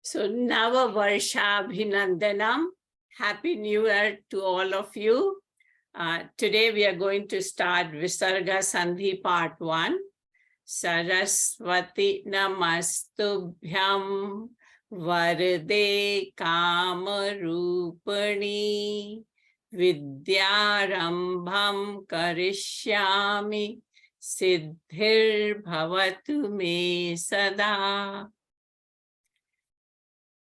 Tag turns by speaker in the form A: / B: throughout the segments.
A: So Nava Varsha Abhinandanam. Happy New Year to all of you. Today we are going to start Visarga Sandhi Part 1. Saraswati Namastubhyam Varde Kamarupani Vidyarambham Karishyami Siddhir Bhavatu Me Sada.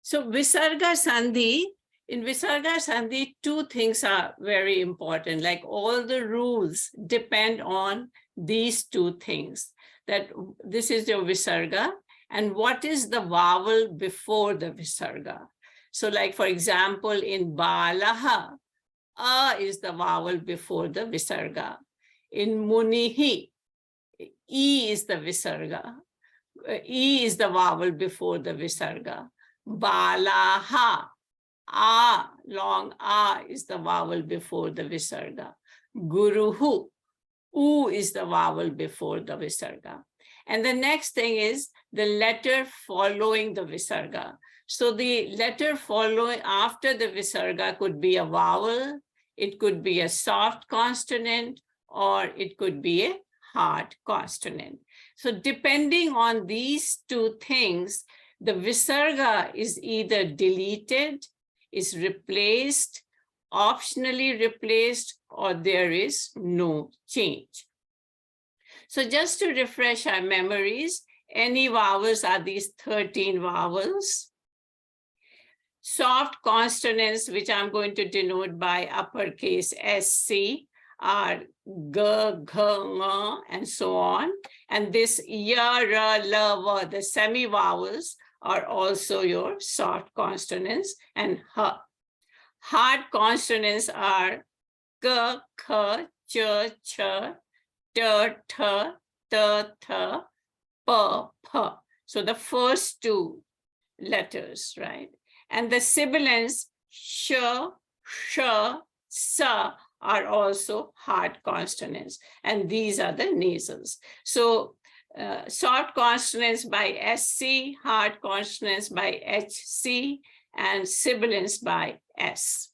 A: So Visarga Sandhi, in Visarga Sandhi, two things are very important. Like all the rules depend on these two things. That this is your Visarga, and what is the vowel before the Visarga? So like, for example, in Balaha, A is the vowel before the Visarga. In Munihi, E is the Visarga. E is the vowel before the Visarga. Balaha, A, long A is the vowel before the Visarga. Guruhu, U is the vowel before the Visarga. And the next thing is the letter following the Visarga. So the letter following after the Visarga could be a vowel, it could be a soft consonant, or it could be a hard consonant. So depending on these two things, the Visarga is either deleted, is replaced, optionally replaced, or there is no change. So just to refresh our memories, any vowels are these 13 vowels. Soft consonants, which I'm going to denote by uppercase SC, are G, G, Ng, and so on. And this Ya, Ra, La, Va, the semi-vowels, are also your soft consonants, and H. Hard consonants are K, K, Ch, Ch, T, T, T, T, P, P. So the first two letters, right? And the sibilants Sh, Sh, Sa are also hard consonants, and these are the nasals. So soft consonants by SC, hard consonants by HC, and sibilants by S.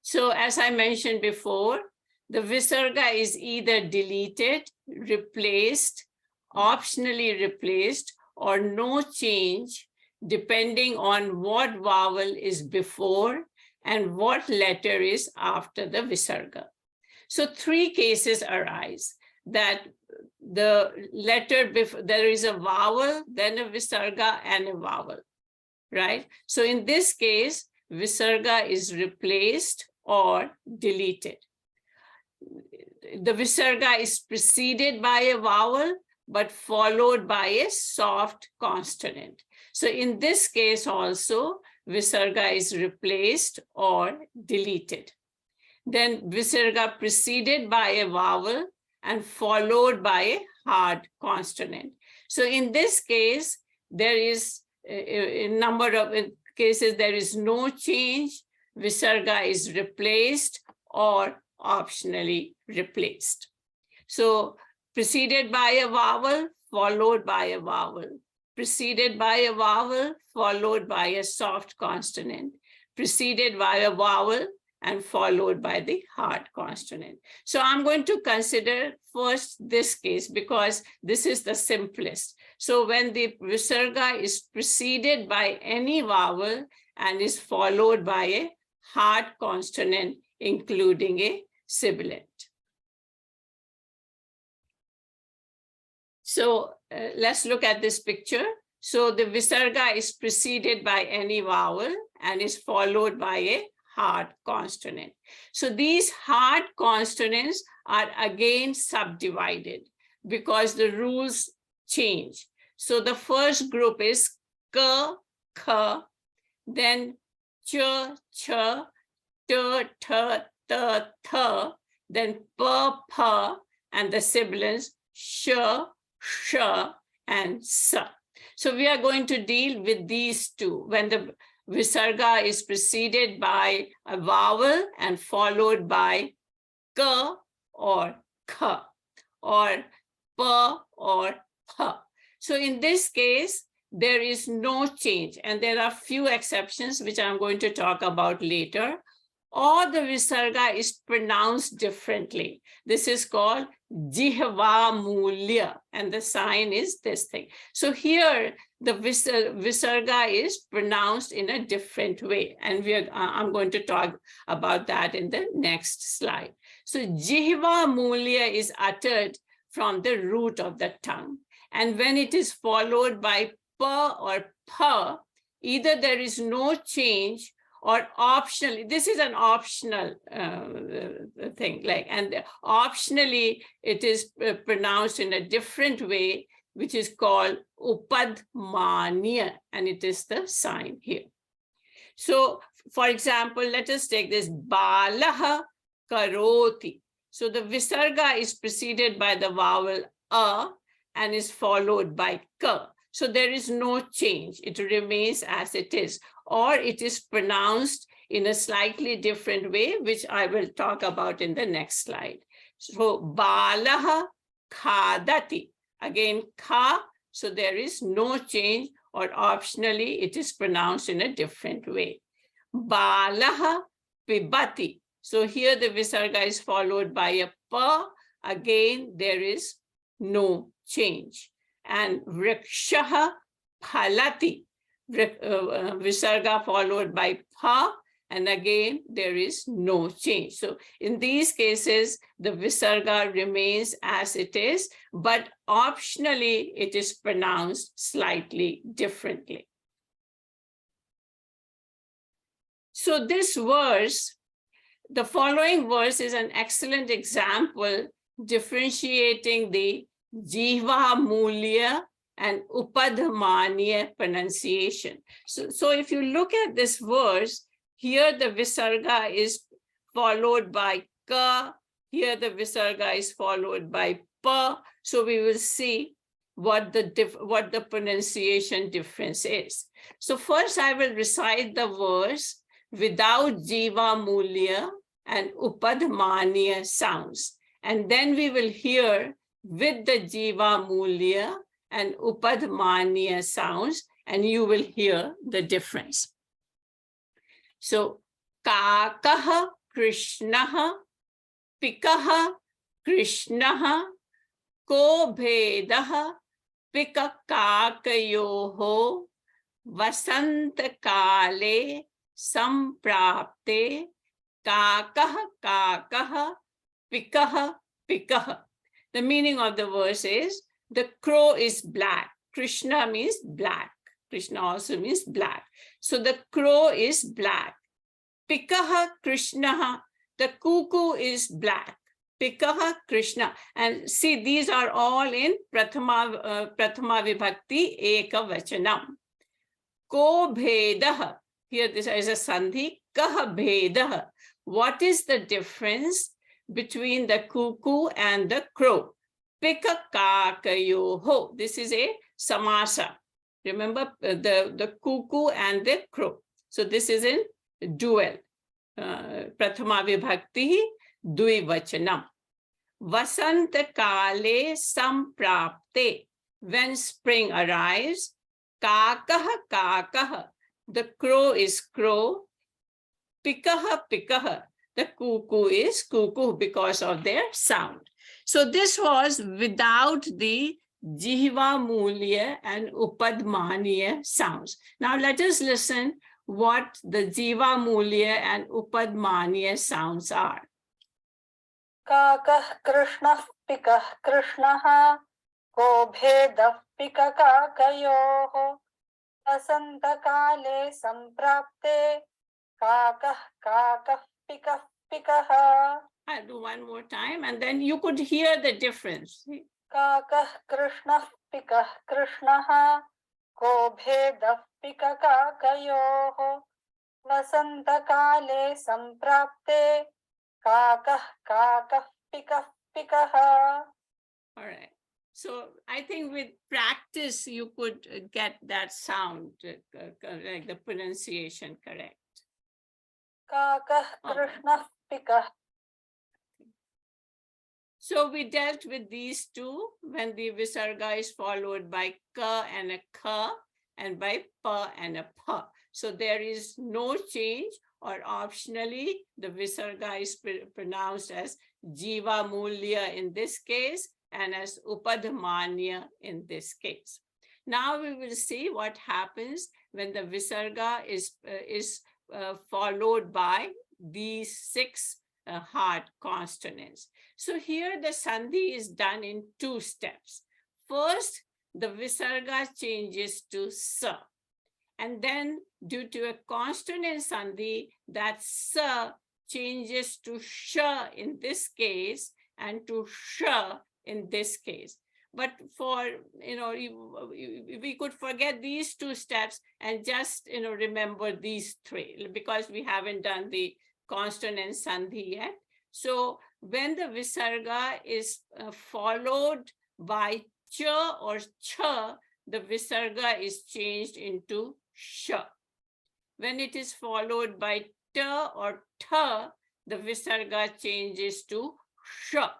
A: So as I mentioned before, the Visarga is either deleted, replaced, optionally replaced, or no change, depending on what vowel is before and what letter is after the Visarga. So three cases arise: that the letter before, there is a vowel, then a Visarga, and a vowel, right? So in this case, Visarga is replaced or deleted. The Visarga is preceded by a vowel, but followed by a soft consonant. So in this case also, Visarga is replaced or deleted. Then Visarga preceded by a vowel and followed by a hard consonant. So in this case, there is a number of cases, there is no change. Visarga is replaced or optionally replaced. So preceded by a vowel, followed by a vowel. Preceded by a vowel, followed by a soft consonant. Preceded by a vowel, and followed by the hard consonant. So I'm going to consider first this case because this is the simplest. So when the Visarga is preceded by any vowel and is followed by a hard consonant, including a sibilant. So let's look at this picture. So the Visarga is preceded by any vowel and is followed by a hard consonant. So these hard consonants are again subdivided because the rules change. So the first group is K, K, then Ch, Ch, T, T, T, T, then P, P, and the sibilants Sh, Sh, and Sa. So we are going to deal with these two when the Visarga is preceded by a vowel and followed by K or K, or P or P. So in this case, there is no change. And there are few exceptions, which I'm going to talk about later. Or the Visarga is pronounced differently. This is called Jihva Mulya, and the sign is this thing. So here, the Visarga is pronounced in a different way. And I'm going to talk about that in the next slide. So Jihva Mulya is uttered from the root of the tongue. And when it is followed by pa or pa, either there is no change or optionally, this is an optional thing, and optionally it is pronounced in a different way, which is called upadmanya, and it is the sign here. So, for example, let us take this balaha karoti. So the Visarga is preceded by the vowel a and is followed by ka. So there is no change. It remains as it is, or it is pronounced in a slightly different way, which I will talk about in the next slide. So balaha khadati. Again, kha, so there is no change, or optionally it is pronounced in a different way. Balaha pibati. So here the Visarga is followed by a pa. Again, there is no change. And vrikshaha phalati. Visarga followed by pa, and again there is no change. So in these cases, the Visarga remains as it is, but optionally it is pronounced slightly differently. So this verse, the following verse, is an excellent example differentiating the Jihva Mulya and Upadmanya pronunciation. So if you look at this verse, here the Visarga is followed by ka, here the Visarga is followed by pa. So we will see what the pronunciation difference is. So first I will recite the verse without Jihva Mulya and Upadmanya sounds. And then we will hear with the Jihva Mulya and Upadmanya sounds, and you will hear the difference. So, Kakaha Krishnaha, Pikaha Krishnaha, Ko Bhedaha, Pika Kakayoho, Vasanta Kale, Samprapte, Kakaha Kakaha, Pikaha Pikaha. The meaning of the verse is, the crow is black. Krishna means black. Krishna also means black. So the crow is black. Pikaha Krishnaha, the cuckoo is black. Pikaha Krishna. And see, these are all in Prathama Vibhakti Eka Vachanam. Ko Bhedaha. Here this is a Sandhi. Kaha Bhedaha. What is the difference between the cuckoo and the crow? Pika kakayoho. This is a samasa. Remember the cuckoo and the crow. So this is in dual. Prathama Vibhakti Dvivachanam. Vasanta kale samprapte. When spring arrives, kakaha kakaha. The crow is crow. Pikaha pikaha. The cuckoo is cuckoo because of their sound. So this was without the Jihva Mulya and Upadmanya sounds. Now let us listen what the Jihva Mulya and Upadmanya sounds are.
B: Kakah Krishnah Pikah Krishnaha, Ko Bhedah Pika Kakayoho, Vasanta Kale Samprapte, Kakah Kakah Pikah Pikaha.
A: I'll do one more time, and then you could hear the difference.
B: Kakah Krishnah Pikah Krishnaha, Ko Bhedah Pika Kakayoho, Vasanta Kale Samprapte, Kakah Kakah Pikah Pikaha.
A: All right. So I think with practice, you could get that sound, like the pronunciation correct.
B: Kakah Krishnah Pikah.
A: So we dealt with these two when the Visarga is followed by ka and a ka. and by pa and a pa. So there is no change, or optionally, the Visarga is pronounced as Jiva Mulya in this case, and as Upadhamanya in this case. Now we will see what happens when the Visarga is followed by these 6 hard consonants. So here the Sandhi is done in 2 steps. First, the Visarga changes to Sa. And then due to a consonant Sandhi, that Sa changes to Sha in this case and to Sha in this case. But for, we could forget these 2 steps and just, remember these 3, because we haven't done the consonant Sandhi yet. So when the Visarga is followed by Cha or Cha, the Visarga is changed into Sha. When it is followed by Ta or Ta, the Visarga changes to Sha.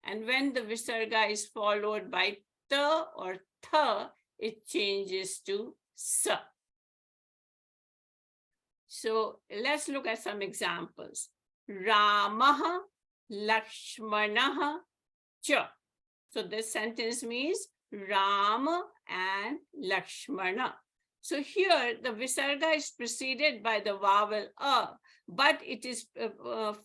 A: And when the Visarga is followed by Ta or Tha, it changes to Sa. So let's look at some examples. Ramaha, Lakshmanaha, Cha. So this sentence means Rama and Lakshmana. So here the Visarga is preceded by the vowel A, but it is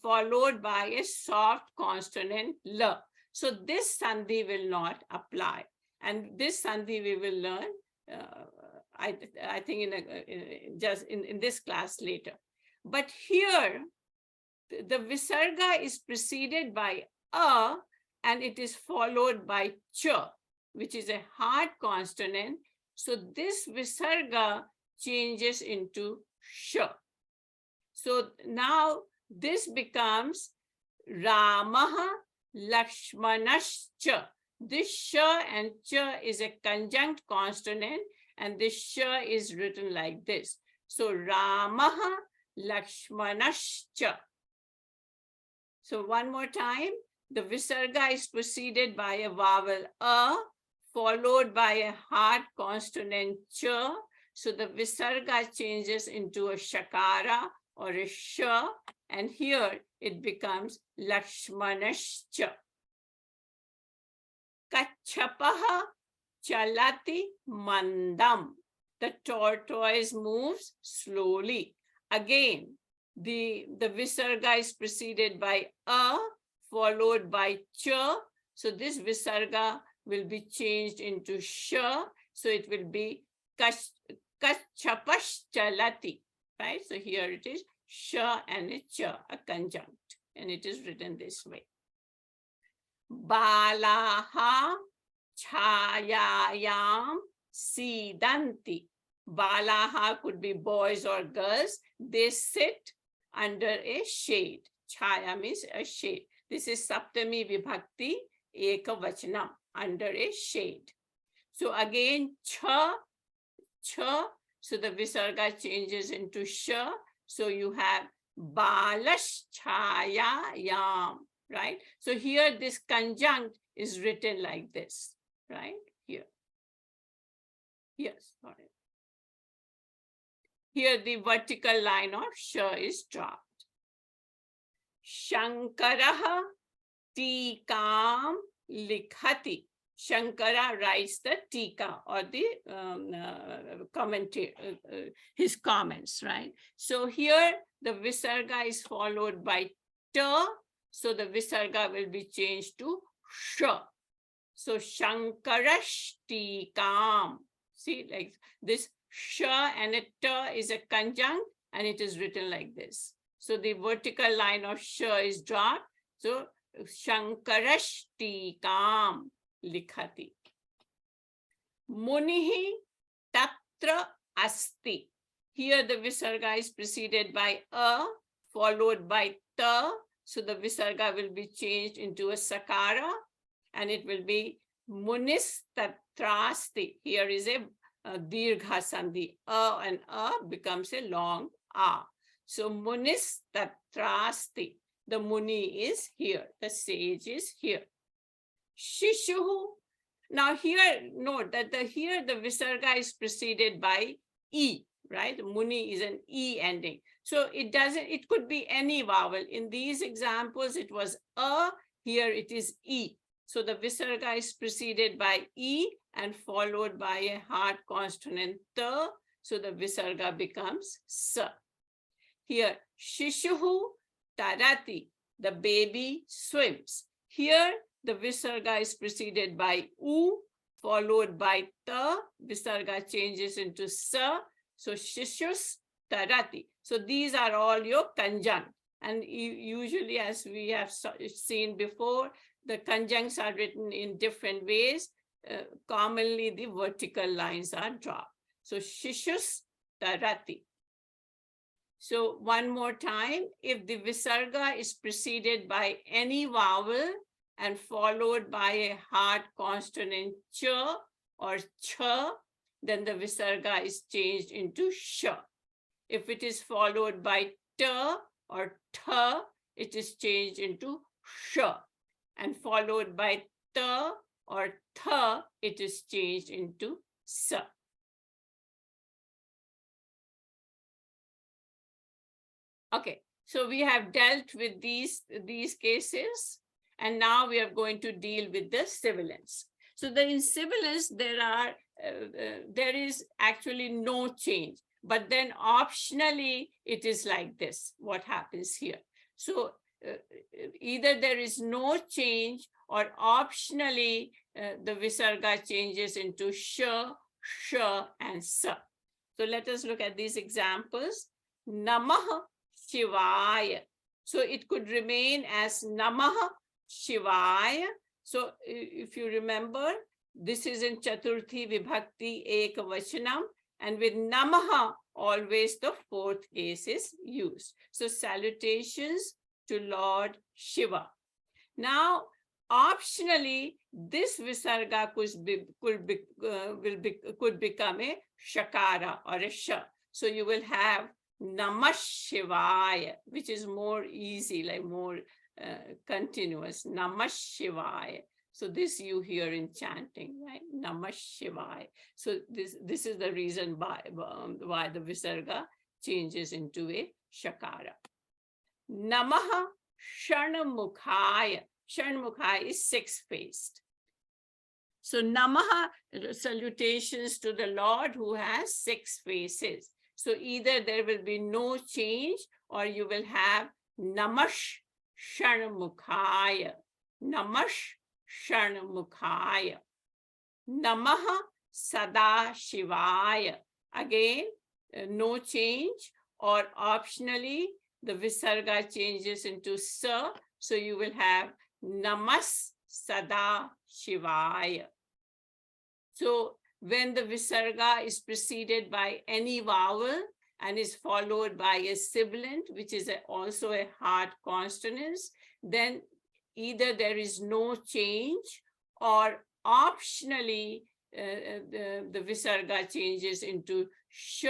A: followed by a soft consonant La. So this Sandhi will not apply. And this Sandhi we will learn, I think in this class later. But here, the Visarga is preceded by A, and it is followed by Cha, which is a hard consonant. So this Visarga changes into Sha. So now this becomes Ramaha Lakshmanascha. This Sha and Cha is a conjunct consonant, and this Sha is written like this. So Ramaha Lakshmanascha. So one more time, the Visarga is preceded by a vowel A, followed by a hard consonant Cha. So the Visarga changes into a Shakara or a Sha, and here it becomes Lakshmanascha. Kachapaha Chalati Mandam. The tortoise moves slowly. Again, the Visarga is preceded by A, followed by Cha. So this Visarga will be changed into Sha. So it will be Kachapash Chalati. Right? So here it is Sha and a Cha, a conjunct. And it is written this way. Balaha Chayayam Sidanti. Balaha could be boys or girls. They sit under a shade. Chaya means a shade. This is Saptami Vibhakti Ekavachanam, under a shade. So again, Cha. So the Visarga changes into Sha. So you have Balash Chayayam, right? So here this conjunct is written like this, right? Here. Yes, sorry. Here the vertical line of Sha is dropped. Shankaraha Tikam Likhati. Shankara writes the Tika, or the commentary, his comments, right? So here the Visarga is followed by Ta. So the Visarga will be changed to Sha. So Shankarashtikam. See, like this Sha and a Ta is a conjunct, and it is written like this. So the vertical line of Sha is dropped. So Shankarashtikam likhati. Munihi tatra asti. Here the Visarga is preceded by A, followed by Ta. So the Visarga will be changed into a Sakara, and it will be Munis tatrasti. Here is a Dirgha Sandhi. A and A becomes a long A. So Munis tatrasti. The Muni is here. The sage is here. Shishuhu Now here, note that here the Visarga is preceded by E, right? Muni is an E ending. So it could be any vowel. In these examples, it was A, here it is E. So the Visarga is preceded by E and followed by a hard consonant T. So the Visarga becomes S. Here, Shishuhu Tarati, the baby swims. Here, the Visarga is preceded by U, followed by Ta. Visarga changes into Sa. So Shishus Tarati. So these are all your conjunct. And usually, as we have seen before, the conjuncts are written in different ways. Commonly, the vertical lines are dropped. So Shishus Tarati. So one more time, if the Visarga is preceded by any vowel and followed by a hard consonant Ch or Ch, then the Visarga is changed into Sh. If it is followed by T or T, it is changed into Sh. And followed by T or Th, it is changed into S. Okay, so we have dealt with these cases, and now we are going to deal with the sibilants. So in sibilants, there is actually no change, but then optionally it is like this, what happens here. So either there is no change or optionally the Visarga changes into Sh, Sh, and Sa. So let us look at these examples. Namah Shivaya. So it could remain as Namah Shivaya. So if you remember, this is in Chaturthi Vibhakti Ekavachanam, and with Namaha, always the fourth case is used. So salutations to Lord Shiva. Now, optionally, this Visarga could become a Shakara or a Sha. So you will have Namah Shivaya, which is more easy, like more continuous. Namah Shivaya. So this you hear in chanting, right? Namah Shivaya. So this is the reason why the Visarga changes into a Shakara. Namaha Sharnamukhaya. Sharnamukhaya is six-faced. So Namaha, salutations to the Lord who has six faces. So either there will be no change or you will have Namash Sharnamukhaya. Namash Sharnamukhaya. Namaha Sada Shivaya. Again, no change, or optionally the Visarga changes into Sa. So you will have Namas Sada Shivaya. So when the Visarga is preceded by any vowel and is followed by a sibilant, which is also a hard consonant, then either there is no change or optionally the Visarga changes into Sh,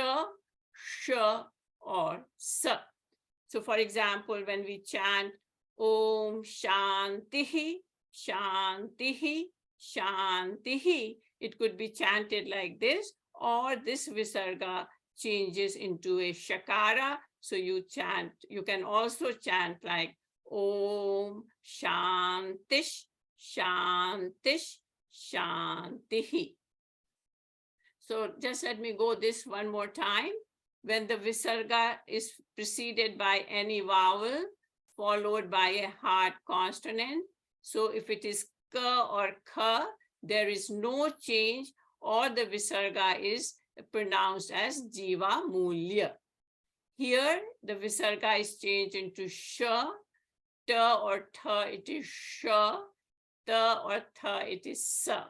A: Sh, or Sa. So for example, when we chant Om Shantihi, Shantihi, Shantihi, it could be chanted like this, or this Visarga changes into a Shakara. So you can also chant like Om Shantish, Shantish, Shantihi. So just let me go this one more time. When the Visarga is preceded by any vowel, followed by a hard consonant. So if it is Ka or Kha, there is no change, or the Visarga is pronounced as Jiva Mulya. Here, the Visarga is changed into Sha, Ta or Tha, it is Sha, Ta or Tha, it is Sa.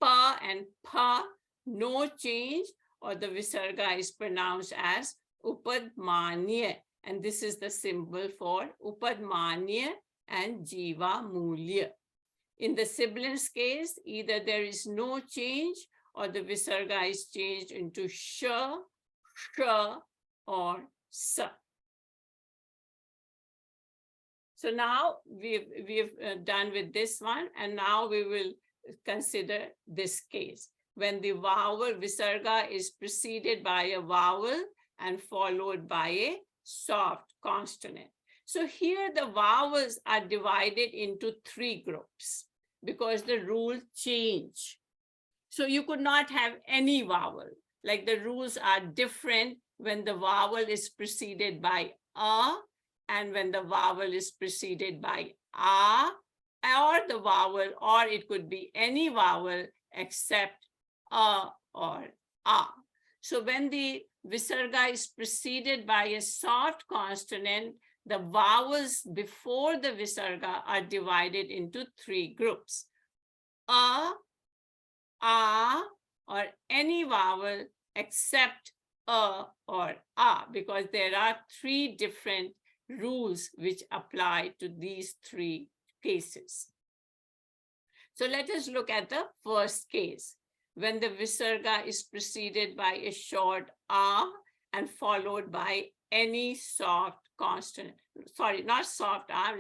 A: Pa and Pa, no change, or the Visarga is pronounced as Upadmanya. And this is the symbol for Upadmanya and Jiva Mulya. In the sibilants case, either there is no change or the Visarga is changed into Sha, Sha, or Sa. So now we've done with this one, and now we will consider this case when the vowel visarga is preceded by a vowel and followed by a soft consonant. So here the vowels are divided into 3 groups because the rule changed. So you could not have any vowel. Like the rules are different when the vowel is preceded by a and when the vowel is preceded by a, or the vowel, or it could be any vowel except a or a. So when the visarga is preceded by a soft consonant, the vowels before the visarga are divided into 3 groups. A, or any vowel except a or a, because there are 3 different rules which apply to these 3 cases. So let us look at the first case. When the visarga is preceded by a short a and followed by any soft consonant, sorry, not soft a,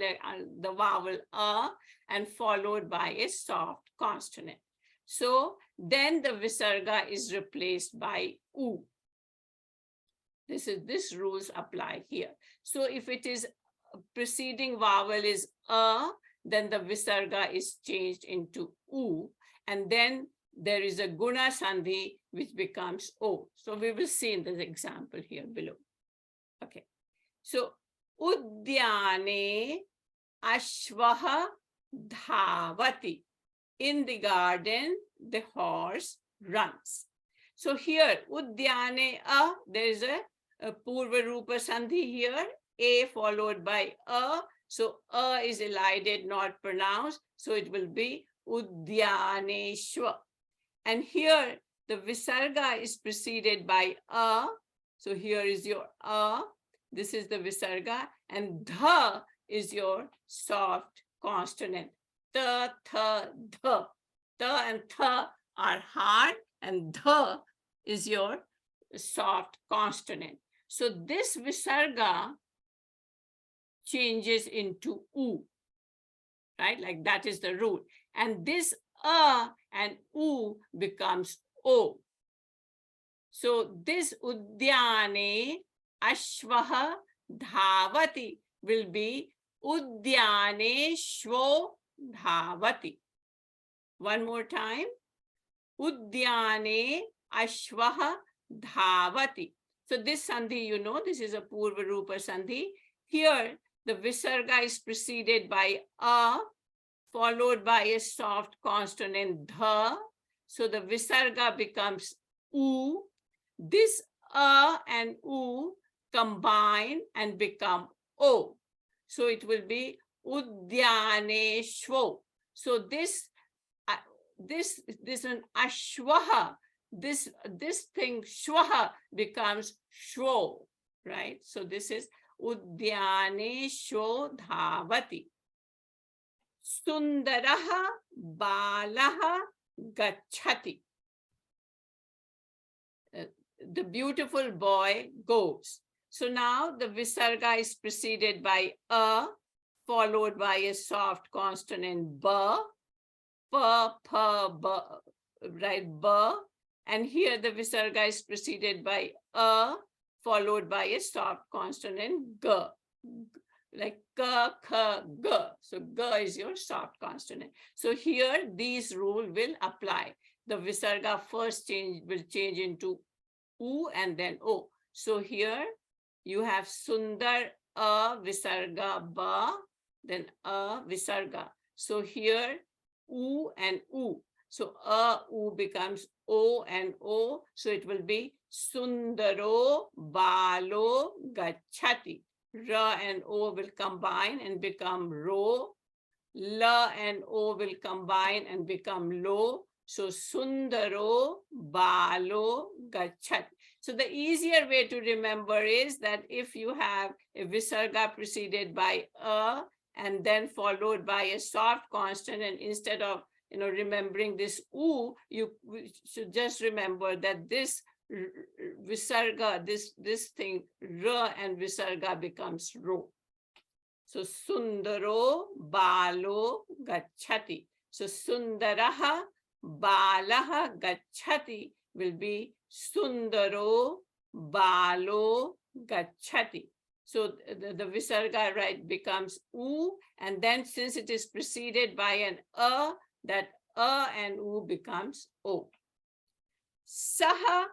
A: the vowel a and followed by a soft consonant. So then the visarga is replaced by u. This rules apply here. So if it is preceding vowel is a, then the visarga is changed into u, and then there is a guna sandhi which becomes o. So we will see in the example here below. Okay. So udyane ashvaha dhavati. In the garden, the horse runs. So here, udyane a, there is a purva rupa sandhi here, a followed by a. So a is elided, not pronounced. So it will be udyaneshwa. And here, the visarga is preceded by a. So here is your a. This is the visarga. And dha is your soft consonant. Ta, tha, dha. Ta and tha are hard, and dha is your soft consonant. So this visarga changes into u, right? Like that is the rule. And this a and u becomes o. So this udyane ashvaha dhavati will be udyane shvo dhavati. One more time. Udyane ashvaha dhavati. So this sandhi, you know, this is a purva rupa sandhi. Here, the visarga is preceded by a, followed by a soft consonant dha. So the visarga becomes u. This a and u combine and become o. So it will be udyaneshvo. So this an ashvaha, this thing shvaha becomes shvo, right? So this is udyaneshvo dhavati. Sundaraha balaha gachati. The beautiful boy goes. So now the visarga is preceded by a, followed by a soft consonant ba, pa, pa, ba, right, ba. And here the visarga is preceded by a, followed by a soft consonant ga, like ka, kha, ga. So ga is your soft consonant. So here these rules will apply. The visarga first will change into u and then o. So here you have sundar a visarga ba, then a visarga. So here u and u. So a u becomes o and o. So it will be sundaro balo gachati. Ra and o will combine and become ro. La and o will combine and become lo. So sundaro balo gachati. So the easier way to remember is that if you have a visarga preceded by a and then followed by a soft consonant, and instead of remembering this u, you should just remember that this visarga, this thing, ra and visarga becomes ro. So sundaro balo gachati. So Sundaraha Balaha Gachati will be Sundaro Balo Gachati. So the Visarga, right, becomes U, and then since it is preceded by an that and U becomes O. Saha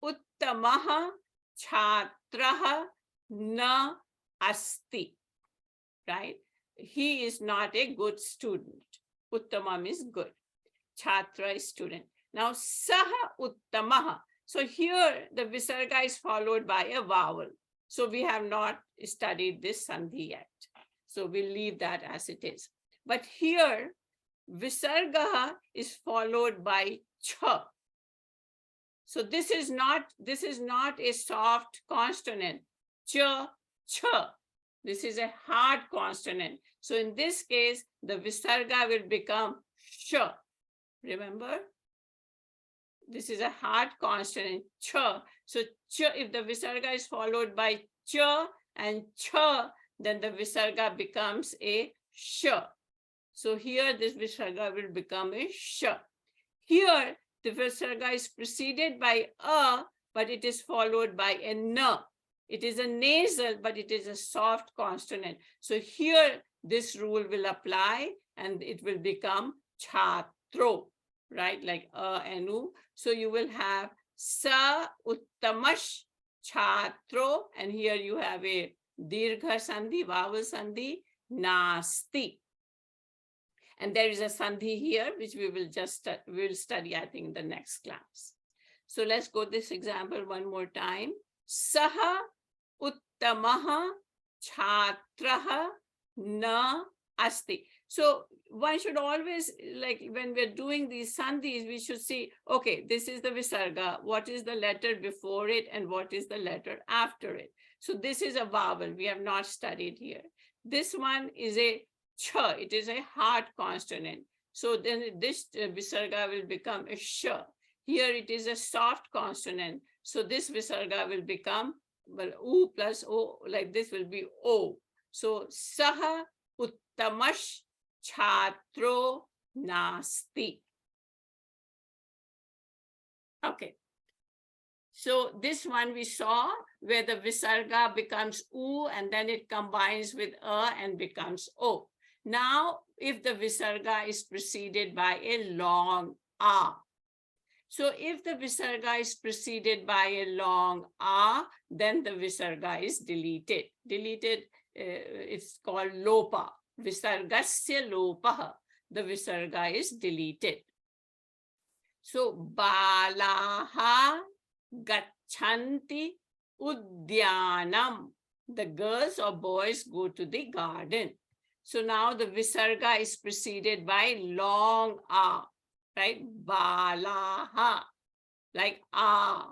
A: Uttamaha Chhatraha Na Asti. Right? He is not a good student. Uttamam is good. Chhatra is student. Now, Saha Uttamaha. So here the Visarga is followed by a vowel. So we have not studied this Sandhi yet. So we'll leave that as it is. But here, Visarga is followed by Cha. So this is not a soft consonant. Cha, cha. This is a hard consonant. So in this case, the Visarga will become sh. Remember? This is a hard consonant, ch. So ch, if the Visarga is followed by ch and ch, then the Visarga becomes a sh. So here this Visarga will become a sh. Here the Visarga is preceded by a, but it is followed by a n. It is a nasal, but it is a soft consonant. So here this rule will apply and it will become chatro, right? Like a and u. So you will have sa uttamash chatro, and here you have a dirgha sandhi, vowel sandhi, nasti. And there is a sandhi here, which we will just we'll study, I think, in the next class. So let's go this example one more time. Saha uttamaha chhatraha na asti. So one should always, like when we're doing these sandhis, we should see, okay, this is the Visarga, what is the letter before it and what is the letter after it. So this is a vowel we have not studied here. This one is a ch, it is a hard consonant. So then this Visarga will become a sh. Here it is a soft consonant. So this Visarga will become, well, U plus O, like this will be O. So saha uttamash chatro nasti. Okay. So this one we saw where the Visarga becomes U and then it combines with A and becomes O. Now, if the Visarga is preceded by a long A. So if the Visarga is preceded by a long A, then the Visarga is deleted. Deleted, it's called lopa. Visargasya lopaha. The Visarga is deleted. So balaha gachanti udyanam. The girls or boys go to the garden. So now the Visarga is preceded by long A, right? Balaha, like A.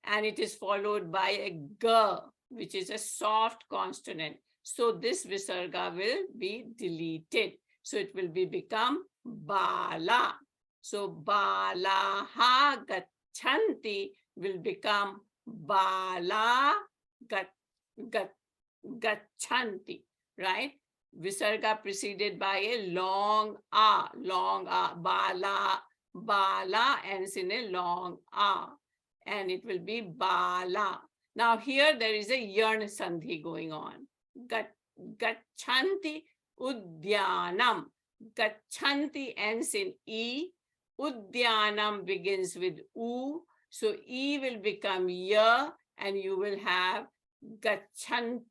A: And it is followed by a G, which is a soft consonant. So this Visarga will be deleted. So it will become Bala. So Balaha Gachanti will become Bala Gachanti, right? Visarga preceded by a long A, Bala ends in a long A, and it will be Bala. Now here there is a yarn sandhi going on. Gachanti udyanam. Gachanti ends in E. Udyanam begins with U. So E will become Ya, and you will have Gachanti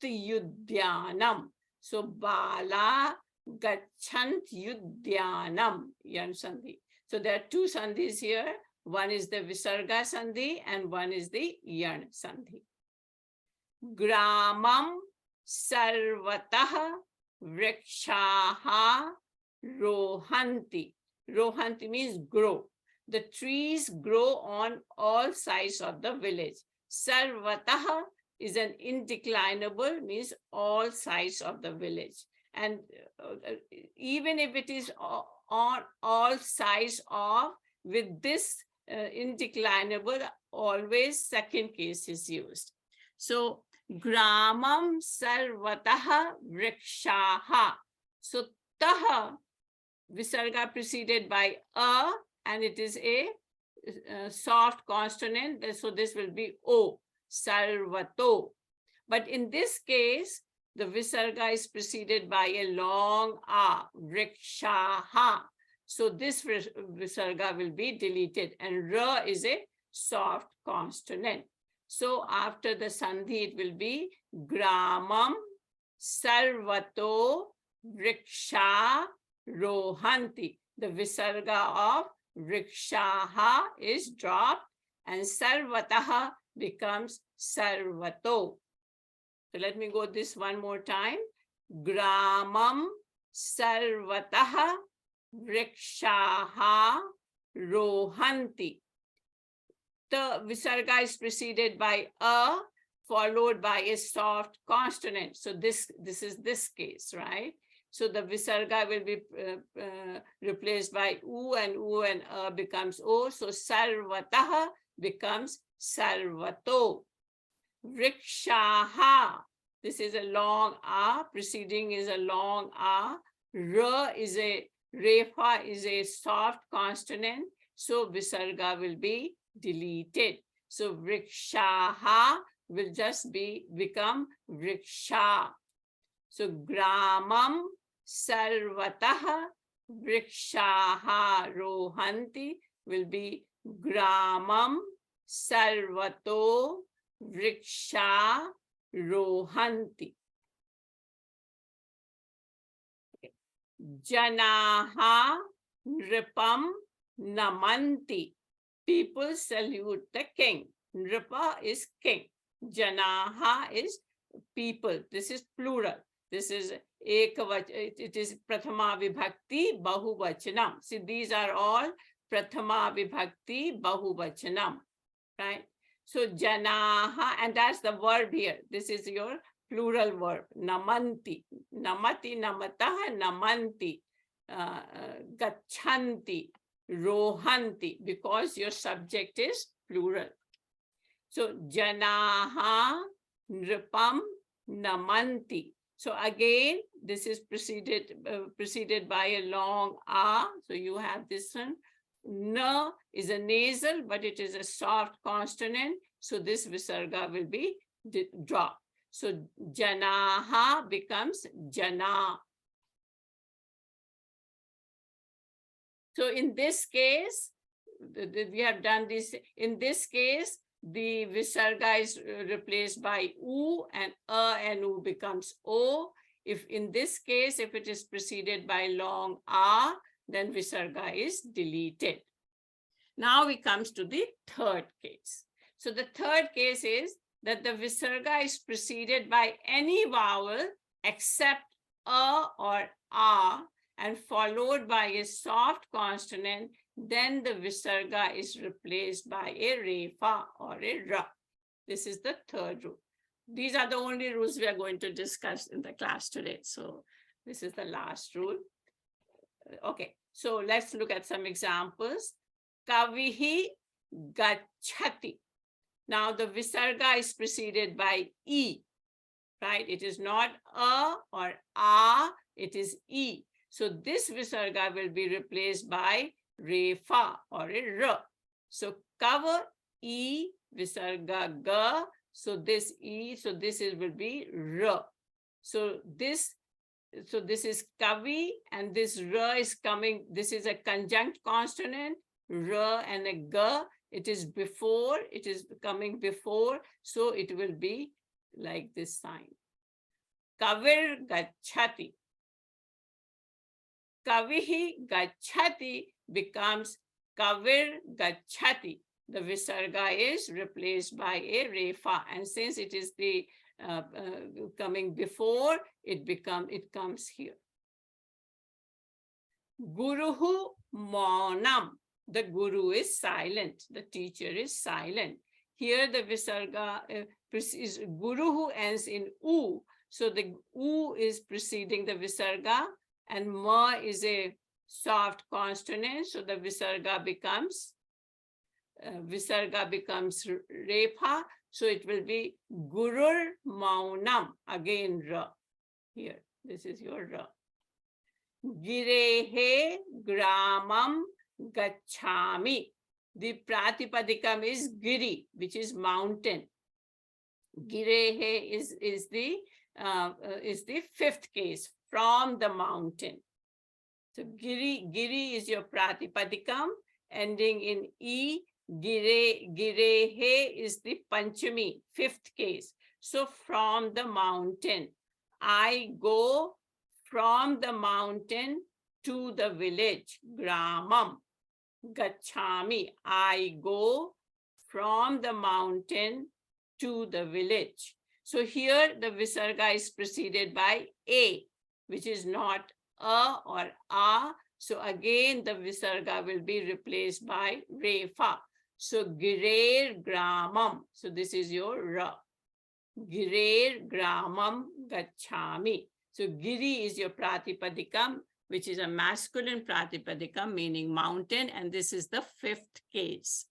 A: udyanam. So Bala Gachant Yudyanam, Yan Sandhi. So there are two sandhis here. One is the Visarga Sandhi and one is the Yan Sandhi. Gramam Sarvataha Vrikshaha Rohanti. Rohanti means grow. The trees grow on all sides of the village. Sarvataha is an indeclinable, means all sides of the village. And even if it is on all sides of, with this indeclinable, always second case is used. So Gramam Sarvataha Vrikshaha. So Taha Visarga preceded by a, and it is a soft consonant, so this will be O, sarvato. But in this case, the Visarga is preceded by a long A, vrikshaha. So this Visarga will be deleted, and Ra is a soft consonant. So after the Sandhi, it will be Gramam Sarvato Vriksha Rohanti. The Visarga of Vrikshaha is dropped, and Sarvataha becomes Sarvato. So let me go this one more time. Gramam Sarvataha Vrikshaha Rohanti. The Visarga is preceded by a, followed by a soft consonant. So this is this case, right? So the Visarga will be replaced by U, and a becomes O. So Sarvataha becomes Sarvato. Vrikshaha. This is a long A. Preceding is a long A. Ra is a, Refa is a soft consonant. So Visarga will be deleted. So Vrikshaha will just become Vriksha. So Gramam Sarvataha Vrikshaha Rohanti will be Gramam Sarvato Vriksha Rohanti. Janaha Nripam Namanti. People salute the king. Nripa is king. Janaha is people. This is plural. This is ekavach. It is prathama vibhakti bahuvachanam. See, these are all prathama vibhakti bahuvachanam, right? So janaha, and that's the verb here. This is your plural verb. Namanti, namati, namataha, namanti, gachanti, rohanti, because your subject is plural. So janaha nripam namanti. So again, this is preceded by a long A. So you have this one. Na is a nasal, but it is a soft consonant. So this Visarga will be dropped. So janaha becomes jana. So in this case, we have done this. In this case, the Visarga is replaced by U, and A and U becomes O. If in this case, if it is preceded by long A, then Visarga is deleted. Now we comes to the third case. So the third case is that the Visarga is preceded by any vowel except A or A and followed by a soft consonant. Then the Visarga is replaced by a Refa or a Ra. This is the third rule. These are the only rules we are going to discuss in the class today. So this is the last rule. Okay, so let's look at some examples. Kavihi gachati. Now the Visarga is preceded by E, right? It is not A or A, it is E. So this Visarga will be replaced by Refa or a Ra. So cover E, Visarga Ga. So this E, so this will be Ra. So this is Kavi, and this Ra is coming. This is a conjunct consonant, Ra and a Ga. It is before, it is coming before. So it will be like this sign. Kavir gachati. Kavihi gachati becomes Kavir gachati. The Visarga is replaced by a Refa. And since it is the coming before, it comes here. Guruhu maunam. The guru is silent. The teacher is silent. Here the Visarga is Guruhu ends in U. So the U is preceding the Visarga, and Ma is a soft consonant. So the Visarga becomes Repa. So it will be Gurur Maunam. Again Ra. Here, this is your Ra. Girehe gramam gachami. The pratipadikam is giri, which is mountain. Girehe is the fifth case, from the mountain. So giri is your pratipadikam, ending in e. Girehe is the panchami, fifth case. So from the mountain, I go from the mountain to the village. Gramam gachami. I go from the mountain to the village. So here the Visarga is preceded by a, which is not a or a. So again the Visarga will be replaced by refa. So girer gramam. So this is your ra. Girer gramam gachami. So giri is your pratipadikam, which is a masculine pratipadikam, meaning mountain, and this is the fifth case.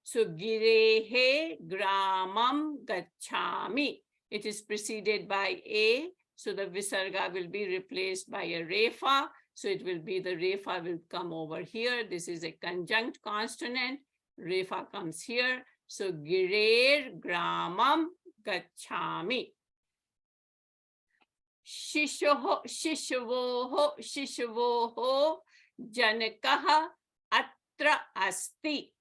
A: So girehe gramam gachami. It is preceded by a, so the Visarga will be replaced by a refa. So it will be, the refa will come over here. This is a conjunct consonant. Refa comes here. So girer gramam gachami. Shishvoho janakaha atra asti.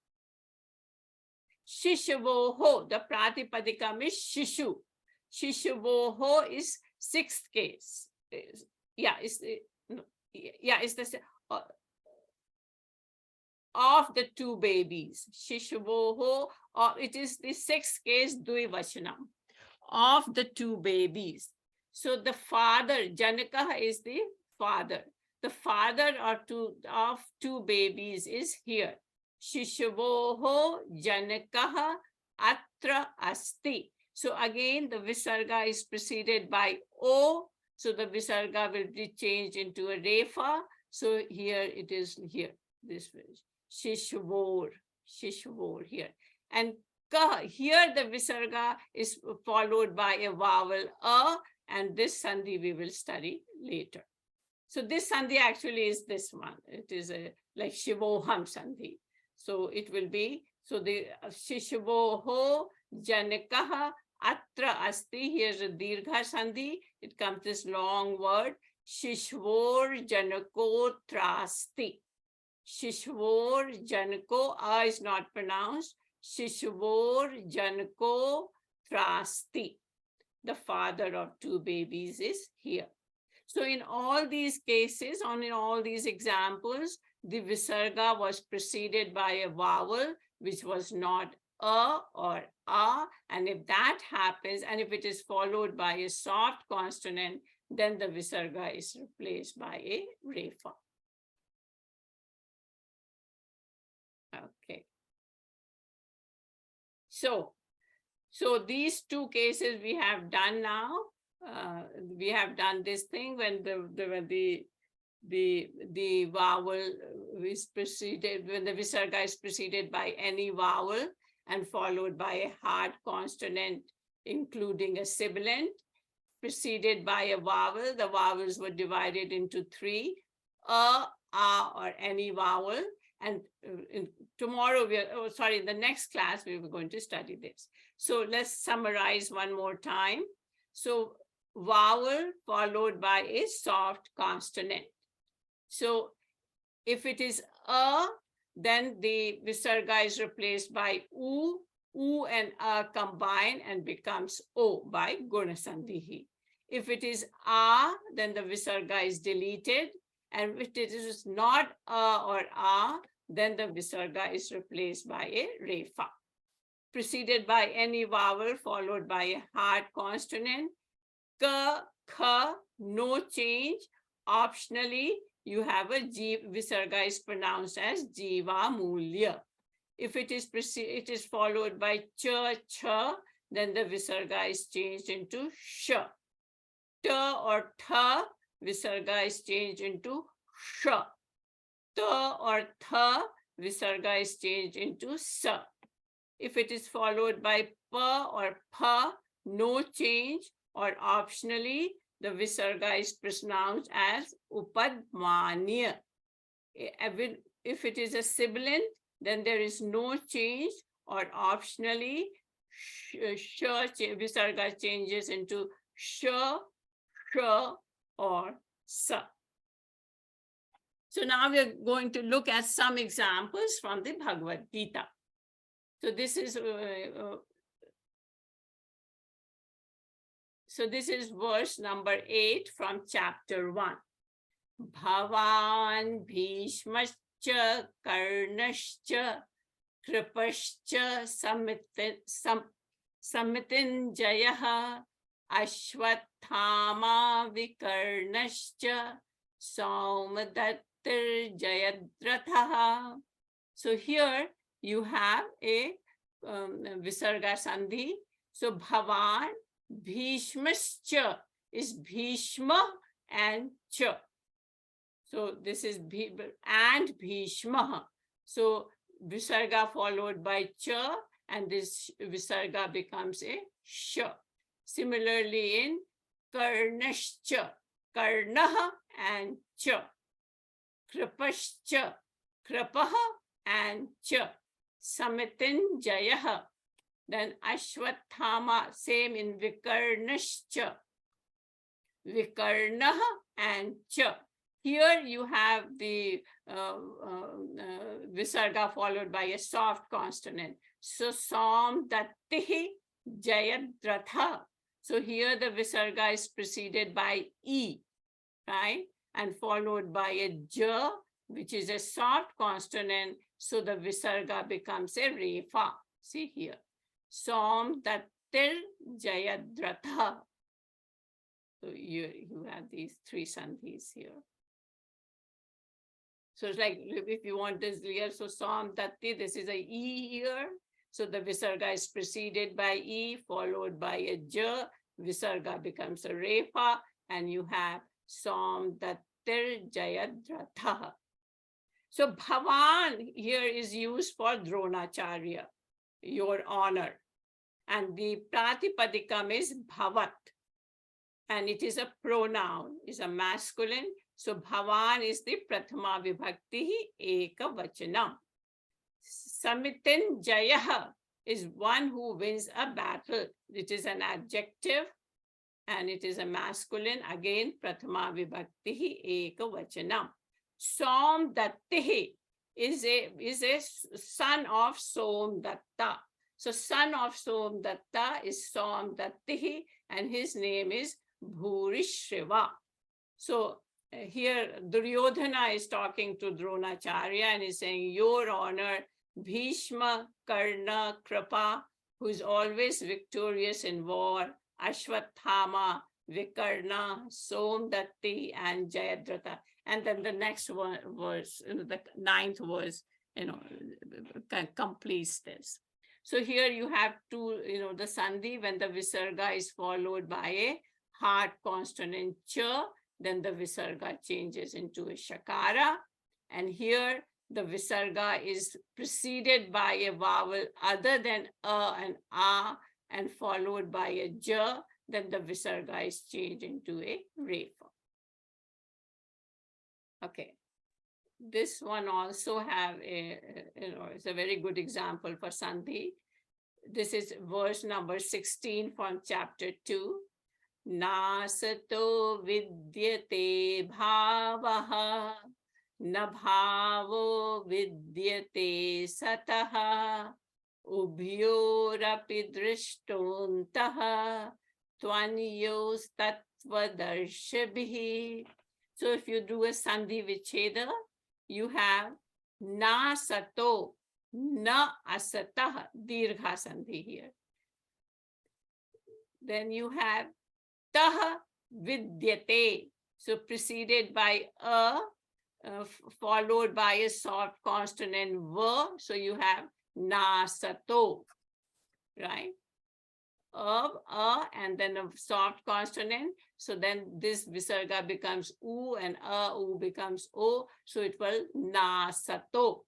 A: Shishvoho, the pratipadikam is shishu. Shishvoho is sixth case. It's the of the two babies. Shishvoho, it is the sixth case, dvivachanam, of the two babies. So the father, Janaka is the father. The father of two babies is here. Shishvoho Janakaha atra asti. So again, the Visarga is preceded by O. So the Visarga will be changed into a refa. So here it is here, this way. Shishvor here. And ka, here the Visarga is followed by a vowel a, and this Sandhi we will study later. So this Sandhi actually is this one. It is a like Shivoham Sandhi. So it will be, so the Shishvoho Janakaha atra asti. Here's a Dirgha Sandhi. It comes this long word. Shishvor Janako trasti. Shishvor Janako, a is not pronounced. Shishvor Janako trasti. The father of two babies is here. So in all these cases, in all these examples, the Visarga was preceded by a vowel, which was not a or a. And if that happens, and if it is followed by a soft consonant, then the Visarga is replaced by a refa. Okay. So these two cases we have done now. We have done this thing when the vowel is preceded, when the Visarga is preceded by any vowel and followed by a hard consonant, including a sibilant, preceded by a vowel. The vowels were divided into three: a, or any vowel. And tomorrow, in the next class, we were going to study this. So let's summarize one more time. So vowel followed by a soft consonant. So if it is a, then the Visarga is replaced by u. U and a combine and becomes o by Gunasandhi. If it is a, then the Visarga is deleted. And if it is not a or a, then the Visarga is replaced by a refa. Preceded by any vowel followed by a hard consonant. Ka, kha, no change. Optionally, you have a Visarga is pronounced as jiva mulya. If it is followed by cha, cha, then the Visarga is changed into sh. Ta or tha, Visarga is changed into sh. Ta or tha, Visarga is changed into sa. If it is followed by pa or pa, no change, or optionally, the Visarga is pronounced as Upadmanya. If it is a sibilant, then there is no change, or optionally, Visarga changes into sh, or sa. So now we're going to look at some examples from the Bhagavad Gita. So this is verse number 8 from chapter 1. Bhavan Bhishmascha Karnascha Kripascha Samitinjayaha Ashwathama Vikarnascha Saumadattir Jayadratha. So here you have a Visarga Sandhi. So Bhavan Bhishmascha is Bhishma and cha. So this is and Bhishma. So Visarga followed by cha, and this Visarga becomes a sh. Similarly in Karnascha, Karnaha and cha. Kripascha, Kripaha and cha. Samitinjayaha. Then Ashwathama, same in Vikarnascha, Vikarnaha and cha. Here you have the Visarga followed by a soft consonant. So Som Dattihi Jayadratha. So here the Visarga is preceded by E, right? And followed by a J, which is a soft consonant. So the Visarga becomes a Refa. See here. Som Dattir Jayadratha. So you have these three sandhis here. So it's like if you want this clear, so Som Datti, this is a E here. So the Visarga is preceded by E, followed by a J. Visarga becomes a Refa, and you have Som Dattir Jayadratha. So Bhavan here is used for Dronacharya, your honor. And the Pratipadikam is Bhavat. And it is a pronoun, is a masculine. So Bhavan is the Prathama Vibhakti Eka Vachanam. Samitinjayaha is one who wins a battle. It is an adjective and it is a masculine. Again, Prathama Vibhakti Eka Vachanam. Som Dattihi is a son of Som Datta. So son of Som Datta is Som Dattihi, and his name is Bhurishrava. So here Duryodhana is talking to Dronacharya and is saying, your honor, Bhishma, Karna, Kripa, who is always victorious in war, Ashwathama, Vikarna, Somdatti, and Jayadratha. And then the next one verse, the 9th verse, completes this. So here you have two, the Sandhi, when the Visarga is followed by a hard consonant cha, then the Visarga changes into a Shakara. And here the Visarga is preceded by a vowel other than a and a, and followed by a ja, then the Visarga is changed into a Refa. Okay. This one also have it's a very good example for Sandhi. This is verse number 16 from chapter 2. Nasato vidyate bhavaha, na bhavo vidyate sataha, ubhyorapi drishtontaha, tvanyos tattvadarshabhi. So if you do a Sandhi Vicheda, you have na sato, na asatah, dirgha Sandhi here. Then you have tah vidyate, so preceded by a, followed by a soft consonant va, so you have na sato, right? And then a soft consonant. So then this Visarga becomes u and u becomes o. So it will na sato.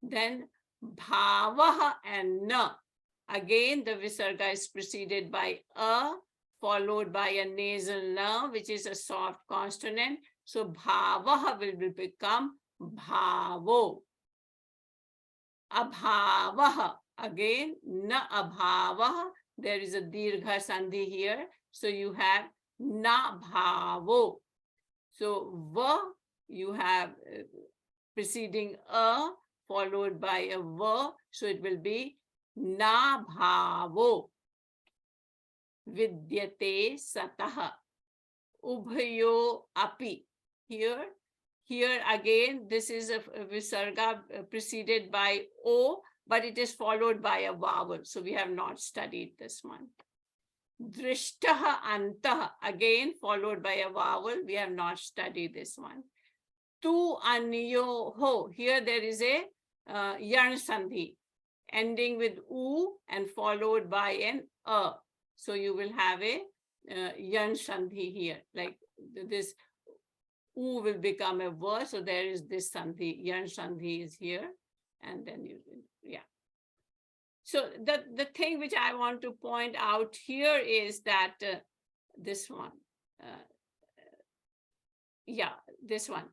A: Then bhavaha and na. Again, the Visarga is preceded by a, followed by a nasal n, which is a soft consonant. So bhavaha will become bhavo. Abhavaha, again, na abhavaha. There is a dirgha sandhi here. So you have na bhavo. So va, you have preceding a followed by a va. So it will be na bhavo. Vidyate sataha. Ubhayo api. Here again, this is a visarga preceded by o, but it is followed by a vowel. So we have not studied this one. Drishtaha antaha, again followed by a vowel. We have not studied this one. Tu anyo ho. Here there is a yarn sandhi ending with u and followed by an a. So you will have a yarn sandhi here, like this. U will become a va, so there is this sandhi, yarn sandhi is here, and then you, yeah. So the thing which I want to point out here is that this one, this one,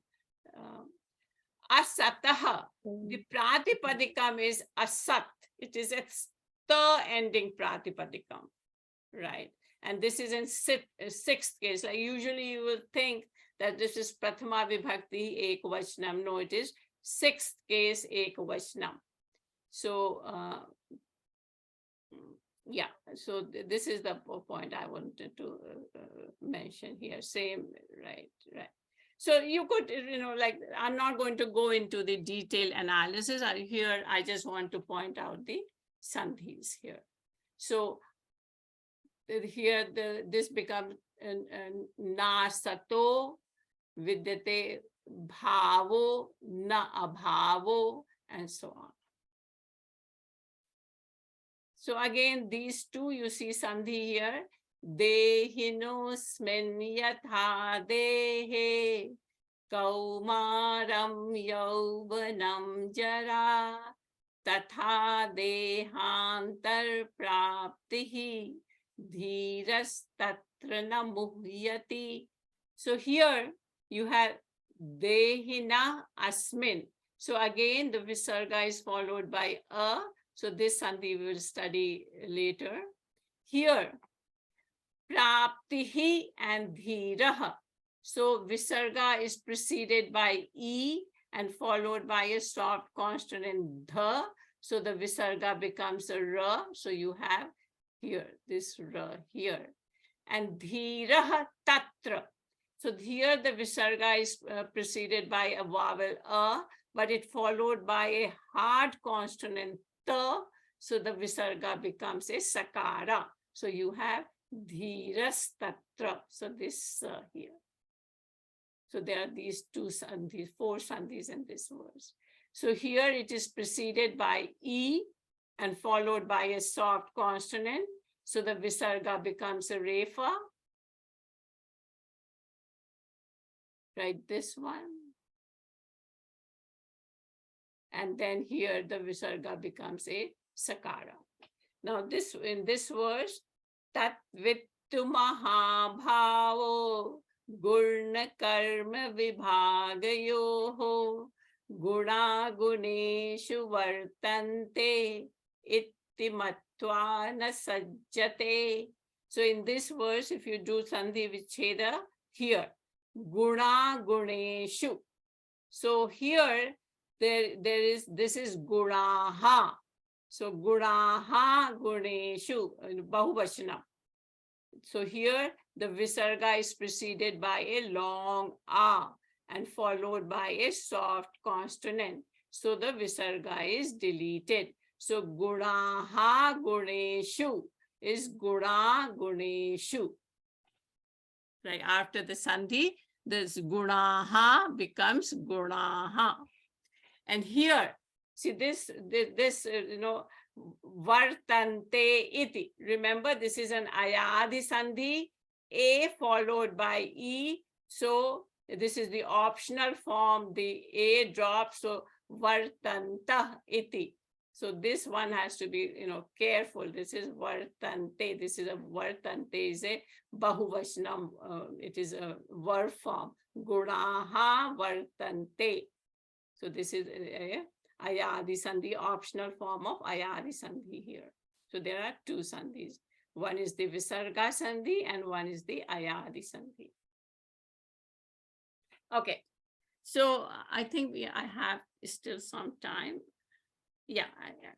A: asataha, the pratipadikam is asat, it is a sta ending pratipadikam, right? And this is in sixth case. Like usually you will think that this is prathama vibhakti ekvachanam. No, it is sixth case ekvachanam. So yeah, so this is the point I wanted to mention here. Same, right. So you could, like, I'm not going to go into the detailed analysis. Here, I just want to point out the sandhis here. So here, this becomes na sato, vidyate bhavo, na abhavo, and so on. So again, these two, you see sandhi here. Dehinosmin yatha dehe kaumaram yauvanam jara tatha dehantar praptihi dhiras tatra na muhyati. So here you have dehina asmin. So again, the visarga is followed by a. So this sandhi we will study later. Here, praptihi and dhiraha. So visarga is preceded by e and followed by a soft consonant dha. So the visarga becomes a ra. So you have here, this ra here. And dhiraha tatra. So here the visarga is preceded by a vowel a, but it followed by a hard consonant ta. So the visarga becomes a sakara. So you have dhiras tatra. So this here. So there are these two sandhis, four sandhis in this verse. So here it is preceded by e and followed by a soft consonant. So the visarga becomes a refa. Right, this one. And then here the visarga becomes a sakara. Now this, in this verse, tat vittu mahabhavo gurna karma vibhagayoho guna guneshu vartante itti matva na sajjate. So in this verse, if you do sandhi vicheda here, guna guneshu. So here this is gunaha. So gunaha guneshu, bahuvachanam. So here the visarga is preceded by a long a and followed by a soft consonant. So the visarga is deleted. So gunaha guneshu is guna guneshu. Right after the sandhi, this gunaha becomes gunaha. And here, see this, vartante iti. Remember, this is an ayadi sandhi, a followed by e. So this is the optional form, the a drops, so vartanta iti. So this one has to be, careful. This is vartante. This is a vartante is a bahuvachanam. It is a verb form. Gunaha vartante. So this is ayadi sandhi, optional form of ayadi sandhi here. So there are two sandhis. One is the Visarga sandhi and one is the ayadi sandhi. Okay. So I think I have still some time. Yeah,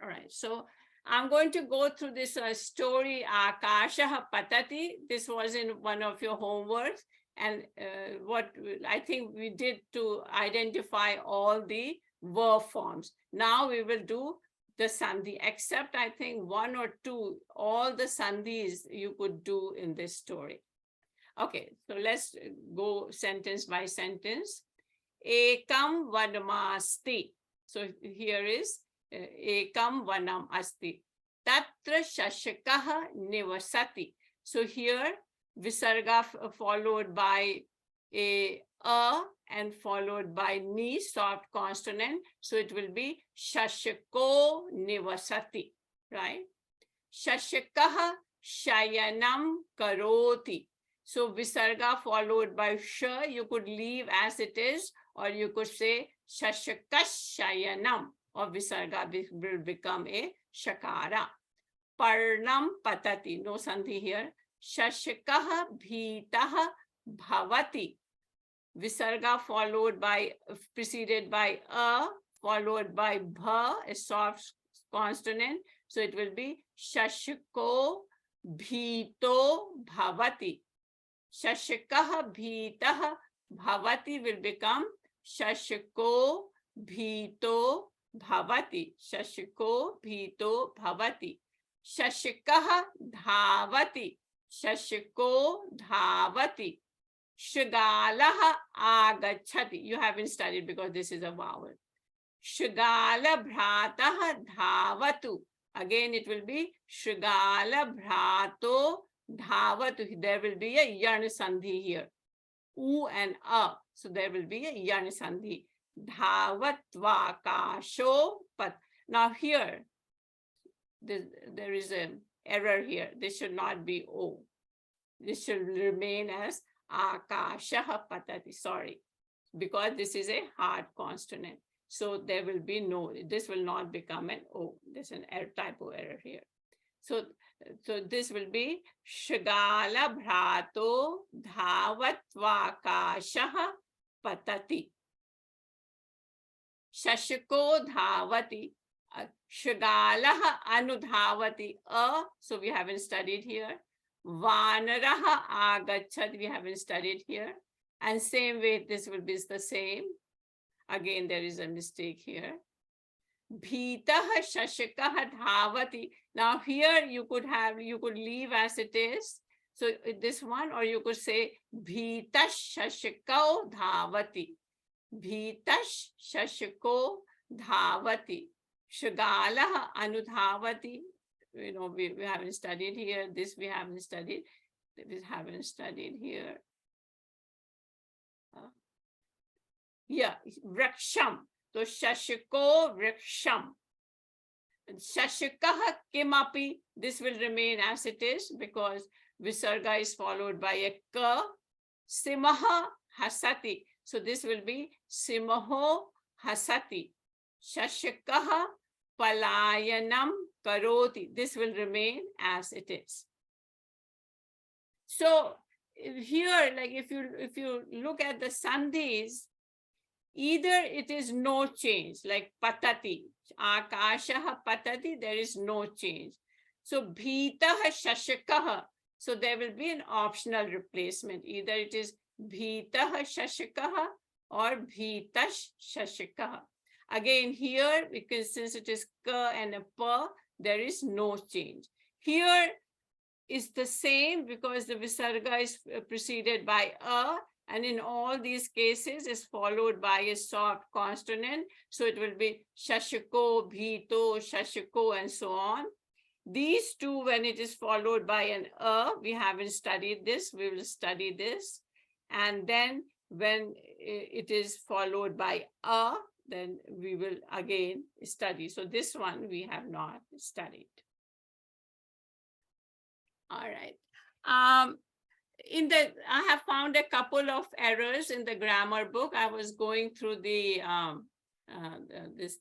A: all right. So I'm going to go through this story, Akasha Patati. This was in one of your homeworks. And what I think we did to identify all the verb forms. Now we will do the sandhi, except I think one or two, all the sandhis you could do in this story. Okay, so let's go sentence by sentence. Ekam vanamasti. So here is ekam vanam asti. Tatra shashakaha nivasati. So here Visarga followed by a and followed by ni, soft consonant. So it will be shashako nivasati, right? Shashakaha shayanam karoti. So Visarga followed by sh, you could leave as it is, or you could say shashakash shayanam, or Visarga will become a shakara. Parnam patati, no sandhi here. Shashakaha bhitaha bhavati. Visarga followed by, preceded by a, followed by bha, a soft consonant. So it will be shashako bhito bhavati. Shashakaha bhitaha bhavati will become shashako bhito bhavati. Shashako bhito bhavati. Shashakaha dhavati. Shashako dhavati. Shagalaha agachati. You haven't studied because this is a vowel. Shagala bhrataha dhavatu. Again, it will be Shagala bhrato dhavatu. There will be a yarn sandhi here. U and a. So there will be a yarn sandhi. Dhavatva kasho pat. Now here, there is an error here. This should not be O. This should remain as akashaha patati. Sorry, because this is a hard consonant. So there will be no, this will not become an O. There's an error, typo error here. So this will be shagala bhrato dhavatvakashaha patati. Shashako dhavati. Shagalaha anudhavati. So we haven't studied here. Vanaraha agachat. We haven't studied here. And same way, this will be the same. Again, there is a mistake here. Bhitaha shashakaha dhavati. Now here you could leave as it is. So this one, or you could say bhitash shashakao dhavati. Bhitash shashako dhavati. Shagalaha anudhavati. We haven't studied here. This we haven't studied. We haven't studied here. Yeah, Vraksham. So Shashako Vraksham. Shashakaha Kimapi. This will remain as it is because Visarga is followed by a Ka. Simaha Hasati. So this will be Simaho Hasati. Shashakaha Palayanam Karoti. This will remain as it is. So here, like if you look at the sandhis, either it is no change, like patati, akashaha patati, there is no change. So bhitaha shashakaha, so there will be an optional replacement. Either it is bhitaha shashakaha or bhitash shashakaha. Again here, because since it is ka and a pa, there is no change. Here is the same because the Visarga is preceded by a, and in all these cases is followed by a soft consonant. So it will be shashako, bhito, shashako, and so on. These two, when it is followed by an a, we haven't studied this, we will study this. And then when it is followed by a, then we will again study. So this one we have not studied. All right. I have found a couple of errors in the grammar book. I was going through this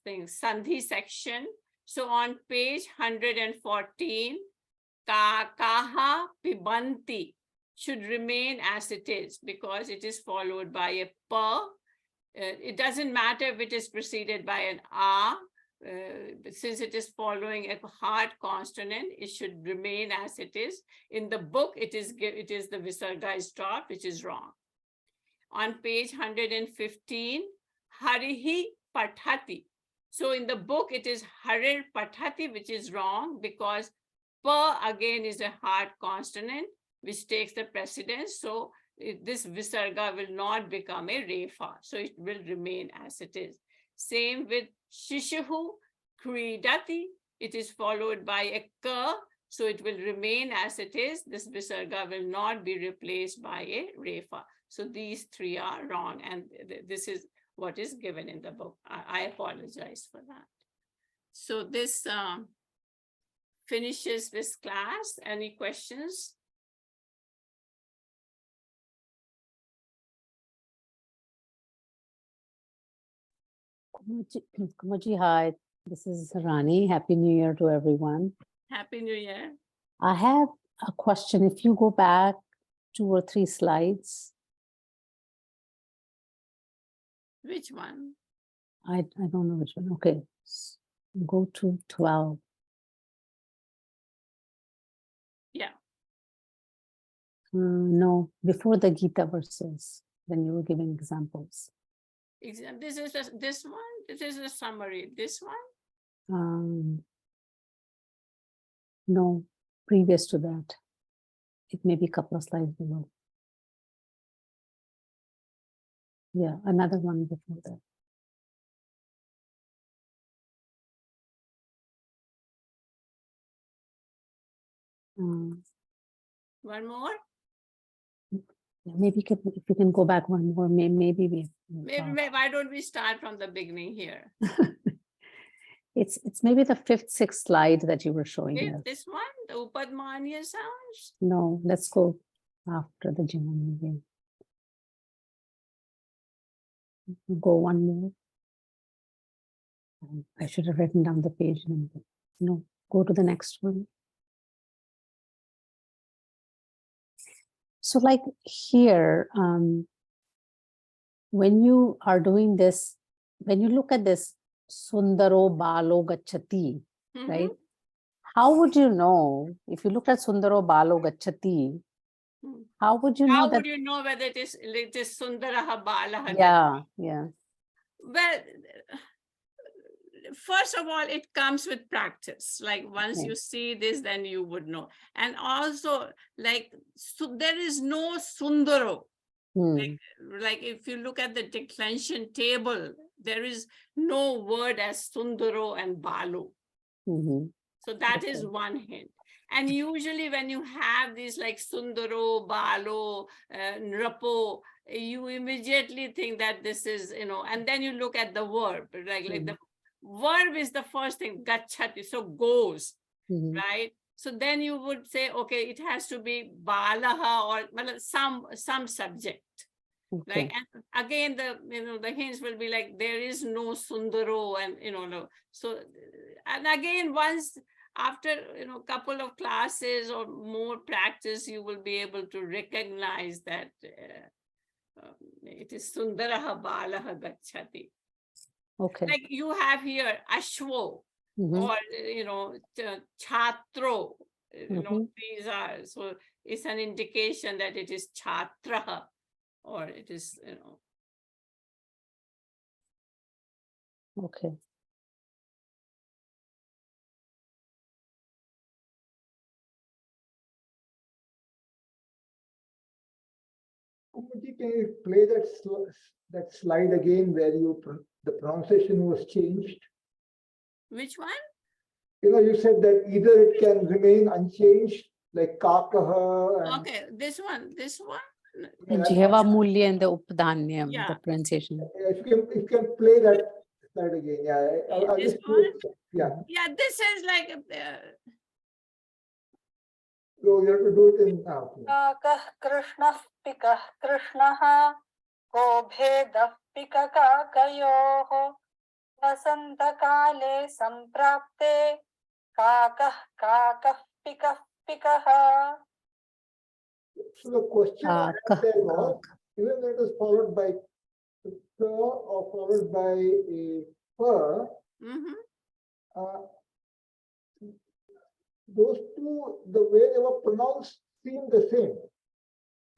A: thing, Sandhi section. So on page 114, ka, kaha, pibanti should remain as it is because it is followed by a pa. It doesn't matter if it is preceded by an a. Since it is following a hard consonant, it should remain as it is. In the book, it is the Visarga is dropped, which is wrong. On page 115, harihi pathati. So in the book, it is harir pathati, which is wrong because pa again is a hard consonant, which takes the precedence. So this Visarga will not become a refa. So it will remain as it is. Same with Shishuhu Kridati. It is followed by a ka, so it will remain as it is. This Visarga will not be replaced by a refa. So these three are wrong, and this is what is given in the book. I apologize for that. So this finishes this class. Any questions?
C: Kumaji, hi, this is Rani. Happy New Year to everyone.
A: Happy New Year.
C: I have a question. If you go back 2 or 3 slides,
A: Which one?
C: I don't know which one. Okay, go to 12.
A: Yeah.
C: No, before the Gita verses, when you were giving examples.
A: This is this one. This is a summary. This one.
C: No, previous to that. It may be a couple of slides below. Yeah, another one before that.
A: One more.
C: Maybe if you can go back one more, maybe we.
A: Maybe why don't we start from the beginning here?
C: It's maybe the 5th, 6th slide that you were showing us.
A: This one, the Upadmanya sounds.
C: No, let's go after the Jnana. Go one more. I should have written down the page number. No, go to the next one. So like here, when you are doing this, when you look at this Sundaro Balo Gachati, right? How would you know, if you look at Sundaro Balo Gachati, how would you know
A: How
C: that?
A: would you know whether it is Sundaraha Balaha?
C: Yeah, yeah.
A: Well, first of all, it comes with practice. Like once
C: Okay.
A: you see this, then you would know. And also, like, so there is no Sundaro. Like if you look at the declension table, there is no word as Sundaro and Balu. So that is
C: Okay.
A: one hint. And usually when you have these like Sundaro, Balo, Nrapo, you immediately think that this is, and then you look at the verb, like the verb is the first thing, gachati, so goes, right? So then you would say, okay, it has to be balaha or well, some subject.
C: Okay.
A: Like, and again, the hints will be like, there is no Sundaro and, no. So, and again, once after, couple of classes or more practice, you will be able to recognize that it is Sundaraha Balaha Gachati.
C: Okay.
A: Like you have here Ashwo or, Chatro, these are, so it's an indication that it is Chatraha or it is,
C: Okay.
D: Can you play that slide again where the pronunciation was changed?
A: Which one?
D: You said that either it can remain unchanged, like kakaha.
A: Okay, this one.
C: The Jihava Mulya and the Updanyam,
A: Yeah.
C: the pronunciation.
D: If you can play that That again, yeah. I'll
A: This
D: just do
A: one?
D: it. Yeah,
A: Yeah, this is like,
D: so you have to do it in. Okay.
B: काकः कृष्णः पिकः कृष्णः को भेदः पिककाकयोः वसन्तकाले सम्प्राप्ते काकः काकः पिकः पिकः.
D: So the question I had there was, even though it is followed by ka or followed by a per,
A: mhm.
D: those two, the way they were pronounced seem the same.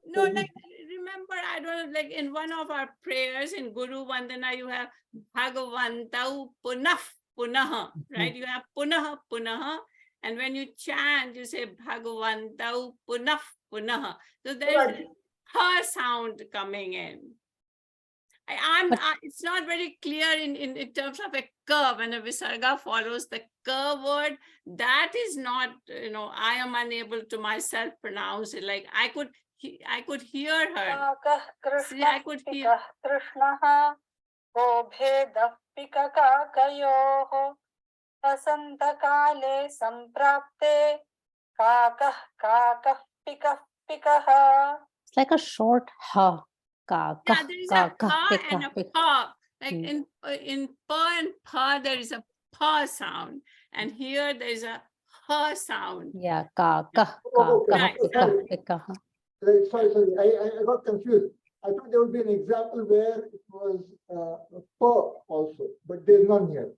A: No, like, remember, I don't know, like in one of our prayers in Guru Vandana, you have Bhagavantau Punah Punaha, right? You have Punaha Punaha. And when you chant, you say Bhagavantau Punah Punaha. So there's her sound coming in. It's not very clear in terms of a curve. When a Visarga follows the curve word, that is not, I am unable to myself pronounce it. Like I could hear her.
B: काकः
A: See, I
B: कृष्णः
A: could hear.
B: पिकः कृष्णः को भेदः पिककाकयोः वसन्तकाले सम्प्राप्ते काकः काकः पिकः पिकः.
C: It's like a short ha. Ka,
A: Yeah,
C: ka,
A: there is
C: ka,
A: a
C: ka,
A: ka
C: pika,
A: and a
C: pika.
A: pa. Like in pa and pa, there is a pa sound. And here there is a ha sound.
C: Yeah, ka, ka,
D: Oh,
C: ka,
D: okay.
C: ka, pika, pika. ha.
D: Sorry, I got confused. I thought there would be an example where it was per also, but there's none here.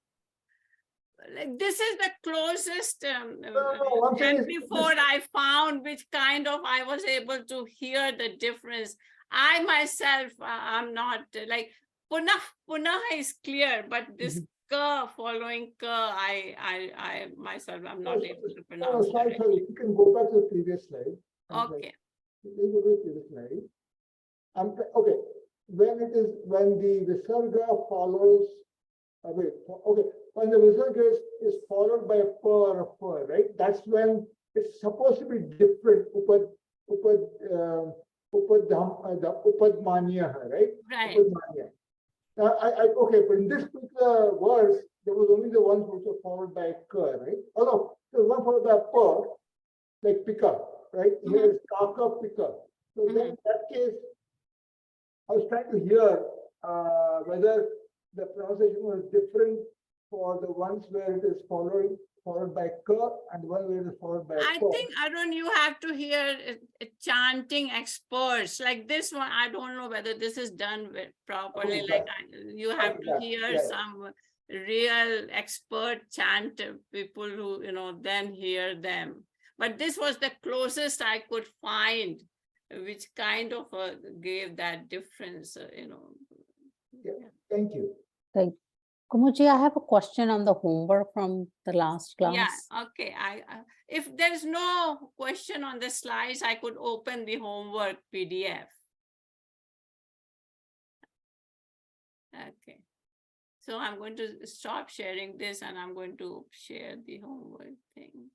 A: Like this is the closest
D: no, I'm saying
A: and
D: is
A: before I found which kind of I was able to hear the difference. I myself I'm not like punah is clear, but this ka following ka I myself I'm not able to pronounce
D: sorry,
A: correctly.
D: if you can go back to the previous slide.
A: Okay.
D: Let's go to the previous slide. Okay, when the Visarga follows, when the Visarga is followed by a per or a per, right? That's when it's supposed to be different. The upadmanya, right?
A: Right.
D: Upadmanya. Okay, but in this particular verse, there was only the ones which were followed by a ka, right? Oh no, there was one followed by a per, like pika, right? Here is kaka pika. So then in that case, I was trying to hear whether the pronunciation was different for the ones where it is followed by ka and the one where it is followed by
A: I
D: pa.
A: think, Arun, you have to hear chanting experts like this one. I don't know whether this is done properly. Like you have to hear some real expert chant people who, then hear them. But this was the closest I could find, which kind of gave that difference,
D: Yeah. Thank you.
C: Right. Kumuji, I have a question on the homework from the last class.
A: Yeah, okay. If there's no question on the slides, I could open the homework PDF. Okay. So I'm going to stop sharing this and I'm going to share the homework thing.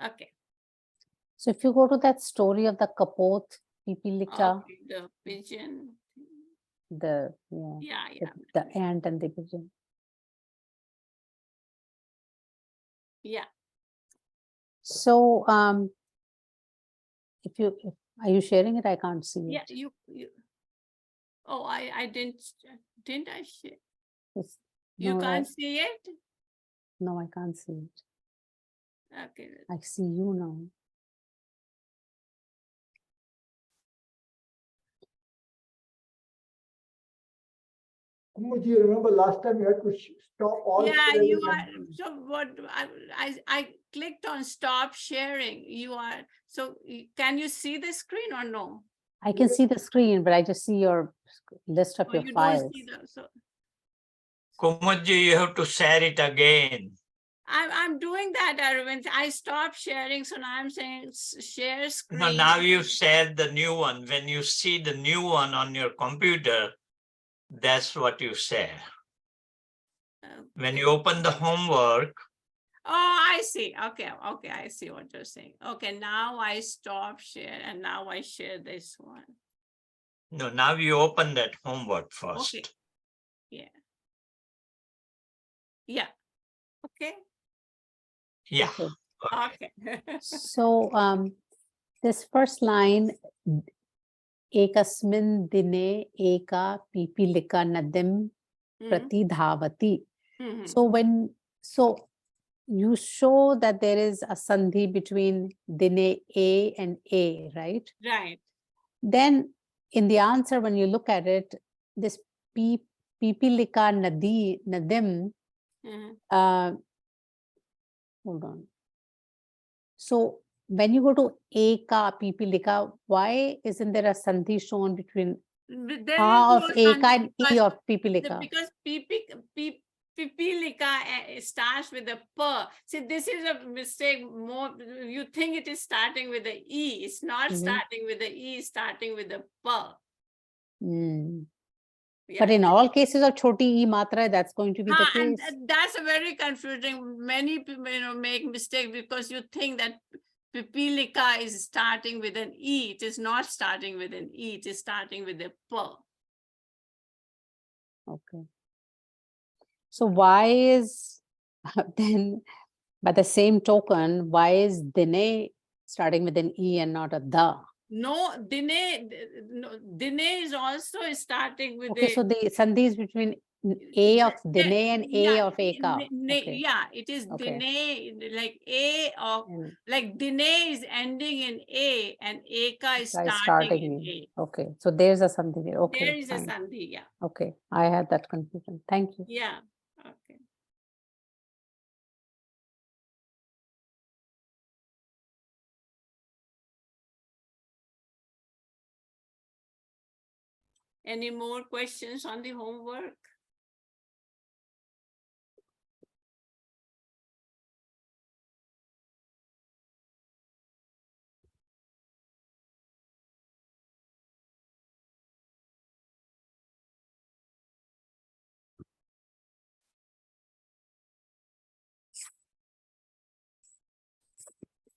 A: Okay.
C: So if you go to that story of the kapot, pipilika,
A: Okay, the pigeon.
C: the the ant and the pigeon.
A: Yeah.
C: So are you sharing it? I can't see it.
A: Yeah, you oh, I didn't I share? You
C: No,
A: can't see it?
C: no, I can't see it.
A: Okay.
C: I see you now.
D: Kumuji, remember last time you had to stop all sharing.
A: You are. So what I clicked on stop sharing. You are. So can you see the screen or no?
C: I can see the screen, but I just see your list of your
A: you
C: files.
A: don't see the, so
E: Kumuji, you have to share it again.
A: I'm doing that, Arvind. I stopped sharing, so now I'm saying share screen.
E: No, now you shared the new one. When you see the new one on your computer, that's what you share. When you open the homework,
A: Oh, I see. Okay, okay, I see what you're saying. Okay, now I stop share and now I share this one.
E: No, now you open that homework first.
A: Okay. Yeah. Yeah. Okay.
E: Yeah.
C: Okay.
E: Okay.
A: Okay.
C: So this first line, ekasmin dine eka pipilika nadim pratidhavati.
A: Mhm.
C: So you show that there is a sandhi between dine a and a, right?
A: Right.
C: Then in the answer, when you look at it, this pipilika nadim,
A: Mhm.
C: hold on. So when you go to eka pipilika, why isn't there a sandhi shown between
A: There
C: a
A: is
C: of
A: no
C: eka
A: sandhi
C: and e of pipilika?
A: because pipilika starts with a p. See, this is a mistake. More, you think it is starting with the e. It's not starting with the e. It's starting with the p.
C: Mm.
A: Yeah.
C: But in all cases of choti e matra, that's going to be the
A: And
C: case.
A: that's a very confusing. Many people, make mistake because you think that pipilika is starting with an e. It is not starting with an e. It is starting with a p.
C: Okay. So why is then, by the same token, why is dine starting with an e and not a da?
A: No, dine is also starting with
C: Okay,
A: a.
C: so the sandhi is between a of dine and a of eka. Okay.
A: Yeah, it is
C: Okay.
A: dine, like a of,
C: And
A: like dine is ending in a and eka is
C: by
A: starting in
C: in.
A: a.
C: Okay, so there's a sandhi there. Okay,
A: There is a
C: fine.
A: sandhi, yeah.
C: Okay, I had that confusion. Thank you.
A: Yeah, okay. Any more questions on the homework?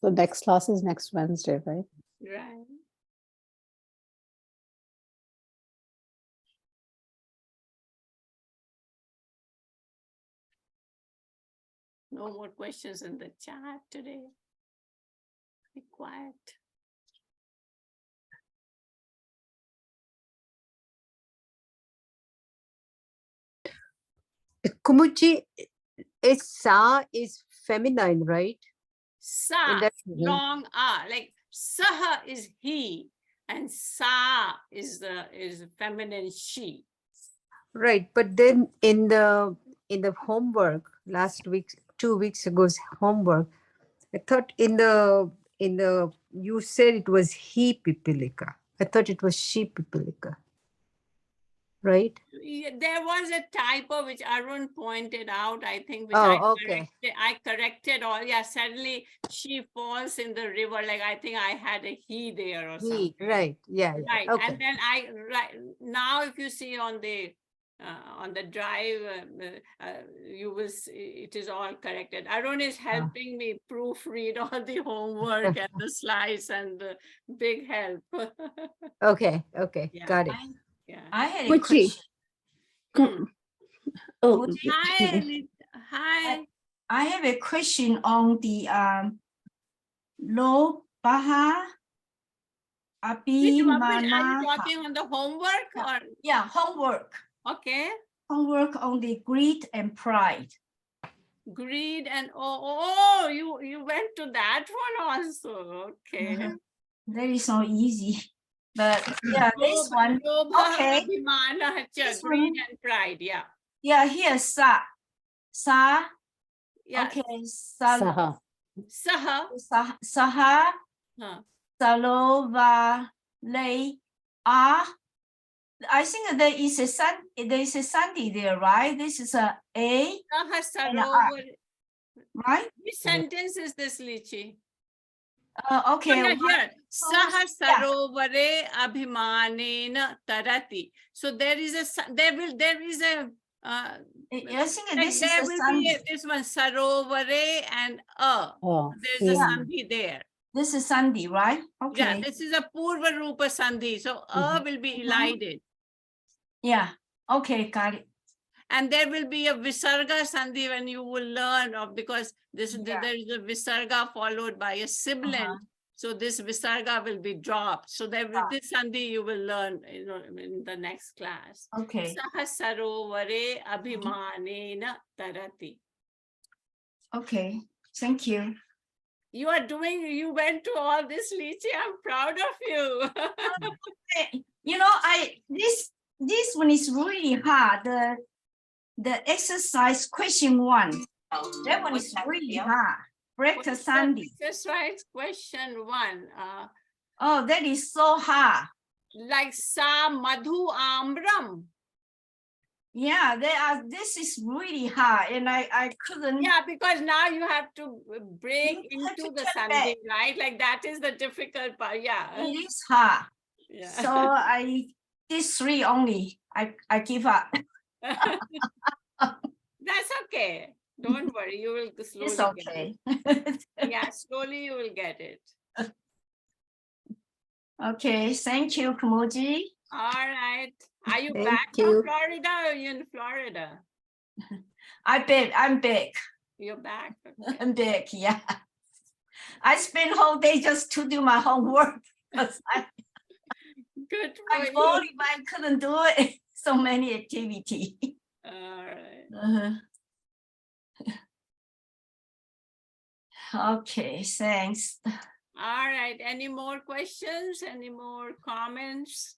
C: So next class is next Wednesday, right?
A: Right. No more questions in the chat today. Be quiet.
F: Kumuchi, sa is feminine, right?
A: Sa,
F: that-
A: long a, like saha is he, and sa is feminine she.
F: Right, but then in the homework last week, 2 weeks ago's homework, I thought in the you said it was he pipilika. I thought it was she pipilika. Right?
A: Yeah, there was a typo which Arun pointed out, I think, which
F: Oh, okay.
A: I corrected all. Yeah, suddenly she falls in the river. Like I think I had a he there or something.
F: He, right. Yeah, yeah.
A: Right.
F: Okay.
A: And then now if you see on the drive, you will see it is all corrected. Arun is helping me proofread all the homework and the slides and the big help.
F: Okay, okay.
A: Yeah.
F: Got it.
A: Yeah.
G: I had a
H: Muchi.
G: question.
H: Oh,
A: Hi, hi.
G: I have a question on the lo baha
A: Which one? Are you
G: abhimanaha.
A: talking on the homework or
G: Yeah, homework.
A: okay?
G: Homework on the greed and pride.
A: Greed and oh, you went to that one also. Okay.
G: That is not easy. But yeah, this one.
A: Lobha,
G: Okay.
A: abhimana,
G: This
A: greed
G: one.
A: and pride. Yeah.
G: Yeah, here's sa. Sa.
A: Yeah.
G: Okay. Sa.
C: Saha.
G: Saha.
A: Huh.
G: Salova. Lay. Ah. I think there is a Sandhi there, right? This is a,
A: Saha
G: and a
A: sarovar.
G: right?
A: Which sentence is this, Lichi?
G: Okay.
A: Yeah, here. Saha
G: yeah.
A: sarovare abhimanena tarati. So there is a
G: I think
A: Like
G: this is
A: there
G: a
A: will be
G: Sandhi.
A: this one sarovare and a.
C: Oh,
A: There's a
C: yeah.
A: sandhi there.
G: This is Sandhi, right?
A: Yeah,
G: Okay.
A: this is a purva rupa sandhi. So a will be elided.
G: Yeah. Okay, got it.
A: And there will be a Visarga Sandhi when you will learn of, because
G: Yeah.
A: there is a Visarga followed by a sibilant. So this Visarga will be dropped. So there will, this Sandhi you will learn, in the next class.
G: Okay.
A: Saha sarovare abhimanena tarati.
G: Okay. Thank you.
A: You went to all this, Lichi. I'm proud of you.
G: You know, this one is really hard. The exercise question 1. That one is really hard. Breakfast Sandhi.
A: Exercise question 1.
G: Oh, that is so hard.
A: Like sa madhu amram.
G: Yeah, this is really hard, and I couldn't.
A: Yeah, because now you have to break
G: You have
A: into
G: to
A: the
G: turn back.
A: Sandhi, right? Like that is the difficult part. Yeah.
G: It is hard.
A: Yeah.
G: So I this 3 only. I give up.
A: That's okay. Don't worry. You will slowly
G: It's
A: get
G: okay.
A: it. Yeah, slowly you will get it.
G: Okay, thank you, Kamuji.
A: All right. Are you
F: Thank
A: back
F: you.
A: from Florida or are you in Florida?
G: I'm back.
A: You're back. Okay.
G: I'm back, yeah. I spent whole day just to do my homework. 'Cause
A: Good
G: I
A: for you.
G: body, but I couldn't do it. So many activity.
A: All right.
G: Okay, thanks.
A: All right. Any more questions? Any more comments?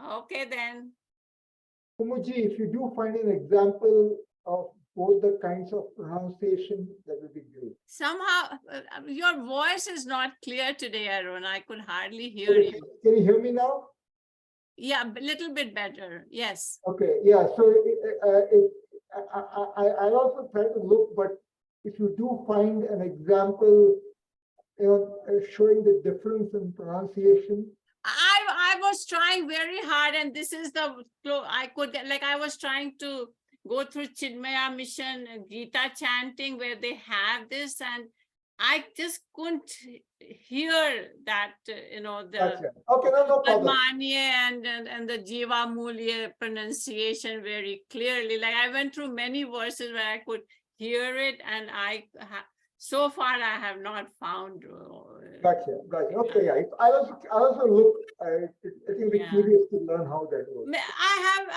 A: Okay, then.
D: Kumuji, if you do find an example of both the kinds of pronunciation, that would be great.
A: Somehow, your voice is not clear today, Arun. I could hardly hear
D: Okay,
A: you.
D: can you hear me now?
A: Yeah, a little bit better. Yes.
D: Okay, yeah, so I'll also try to look, but if you do find an example, showing the difference in pronunciation.
A: I was trying very hard, and this is the I could get, like I was trying to go through Chinmaya Mission Gita chanting where they have this, and I just couldn't hear that, the
D: Gotcha. Okay, no problem.
A: Padmaniya and the Jiva Mulya pronunciation very clearly. Like I went through many verses where I could hear it, and so far I have not found.
D: Gotcha. Okay, yeah. I'll also look. I think we're
A: Yeah.
D: curious to learn how that works.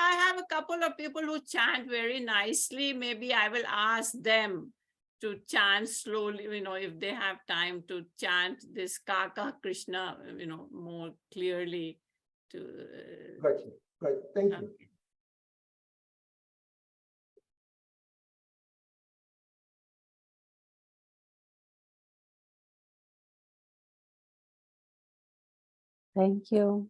A: I have a couple of people who chant very nicely. Maybe I will ask them to chant slowly, if they have time to chant this Kaka Krishna, more clearly.
D: Gotcha. Thank you.
A: Okay.
C: Thank you.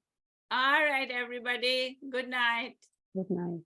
A: All right, everybody. Good night.
C: Good night.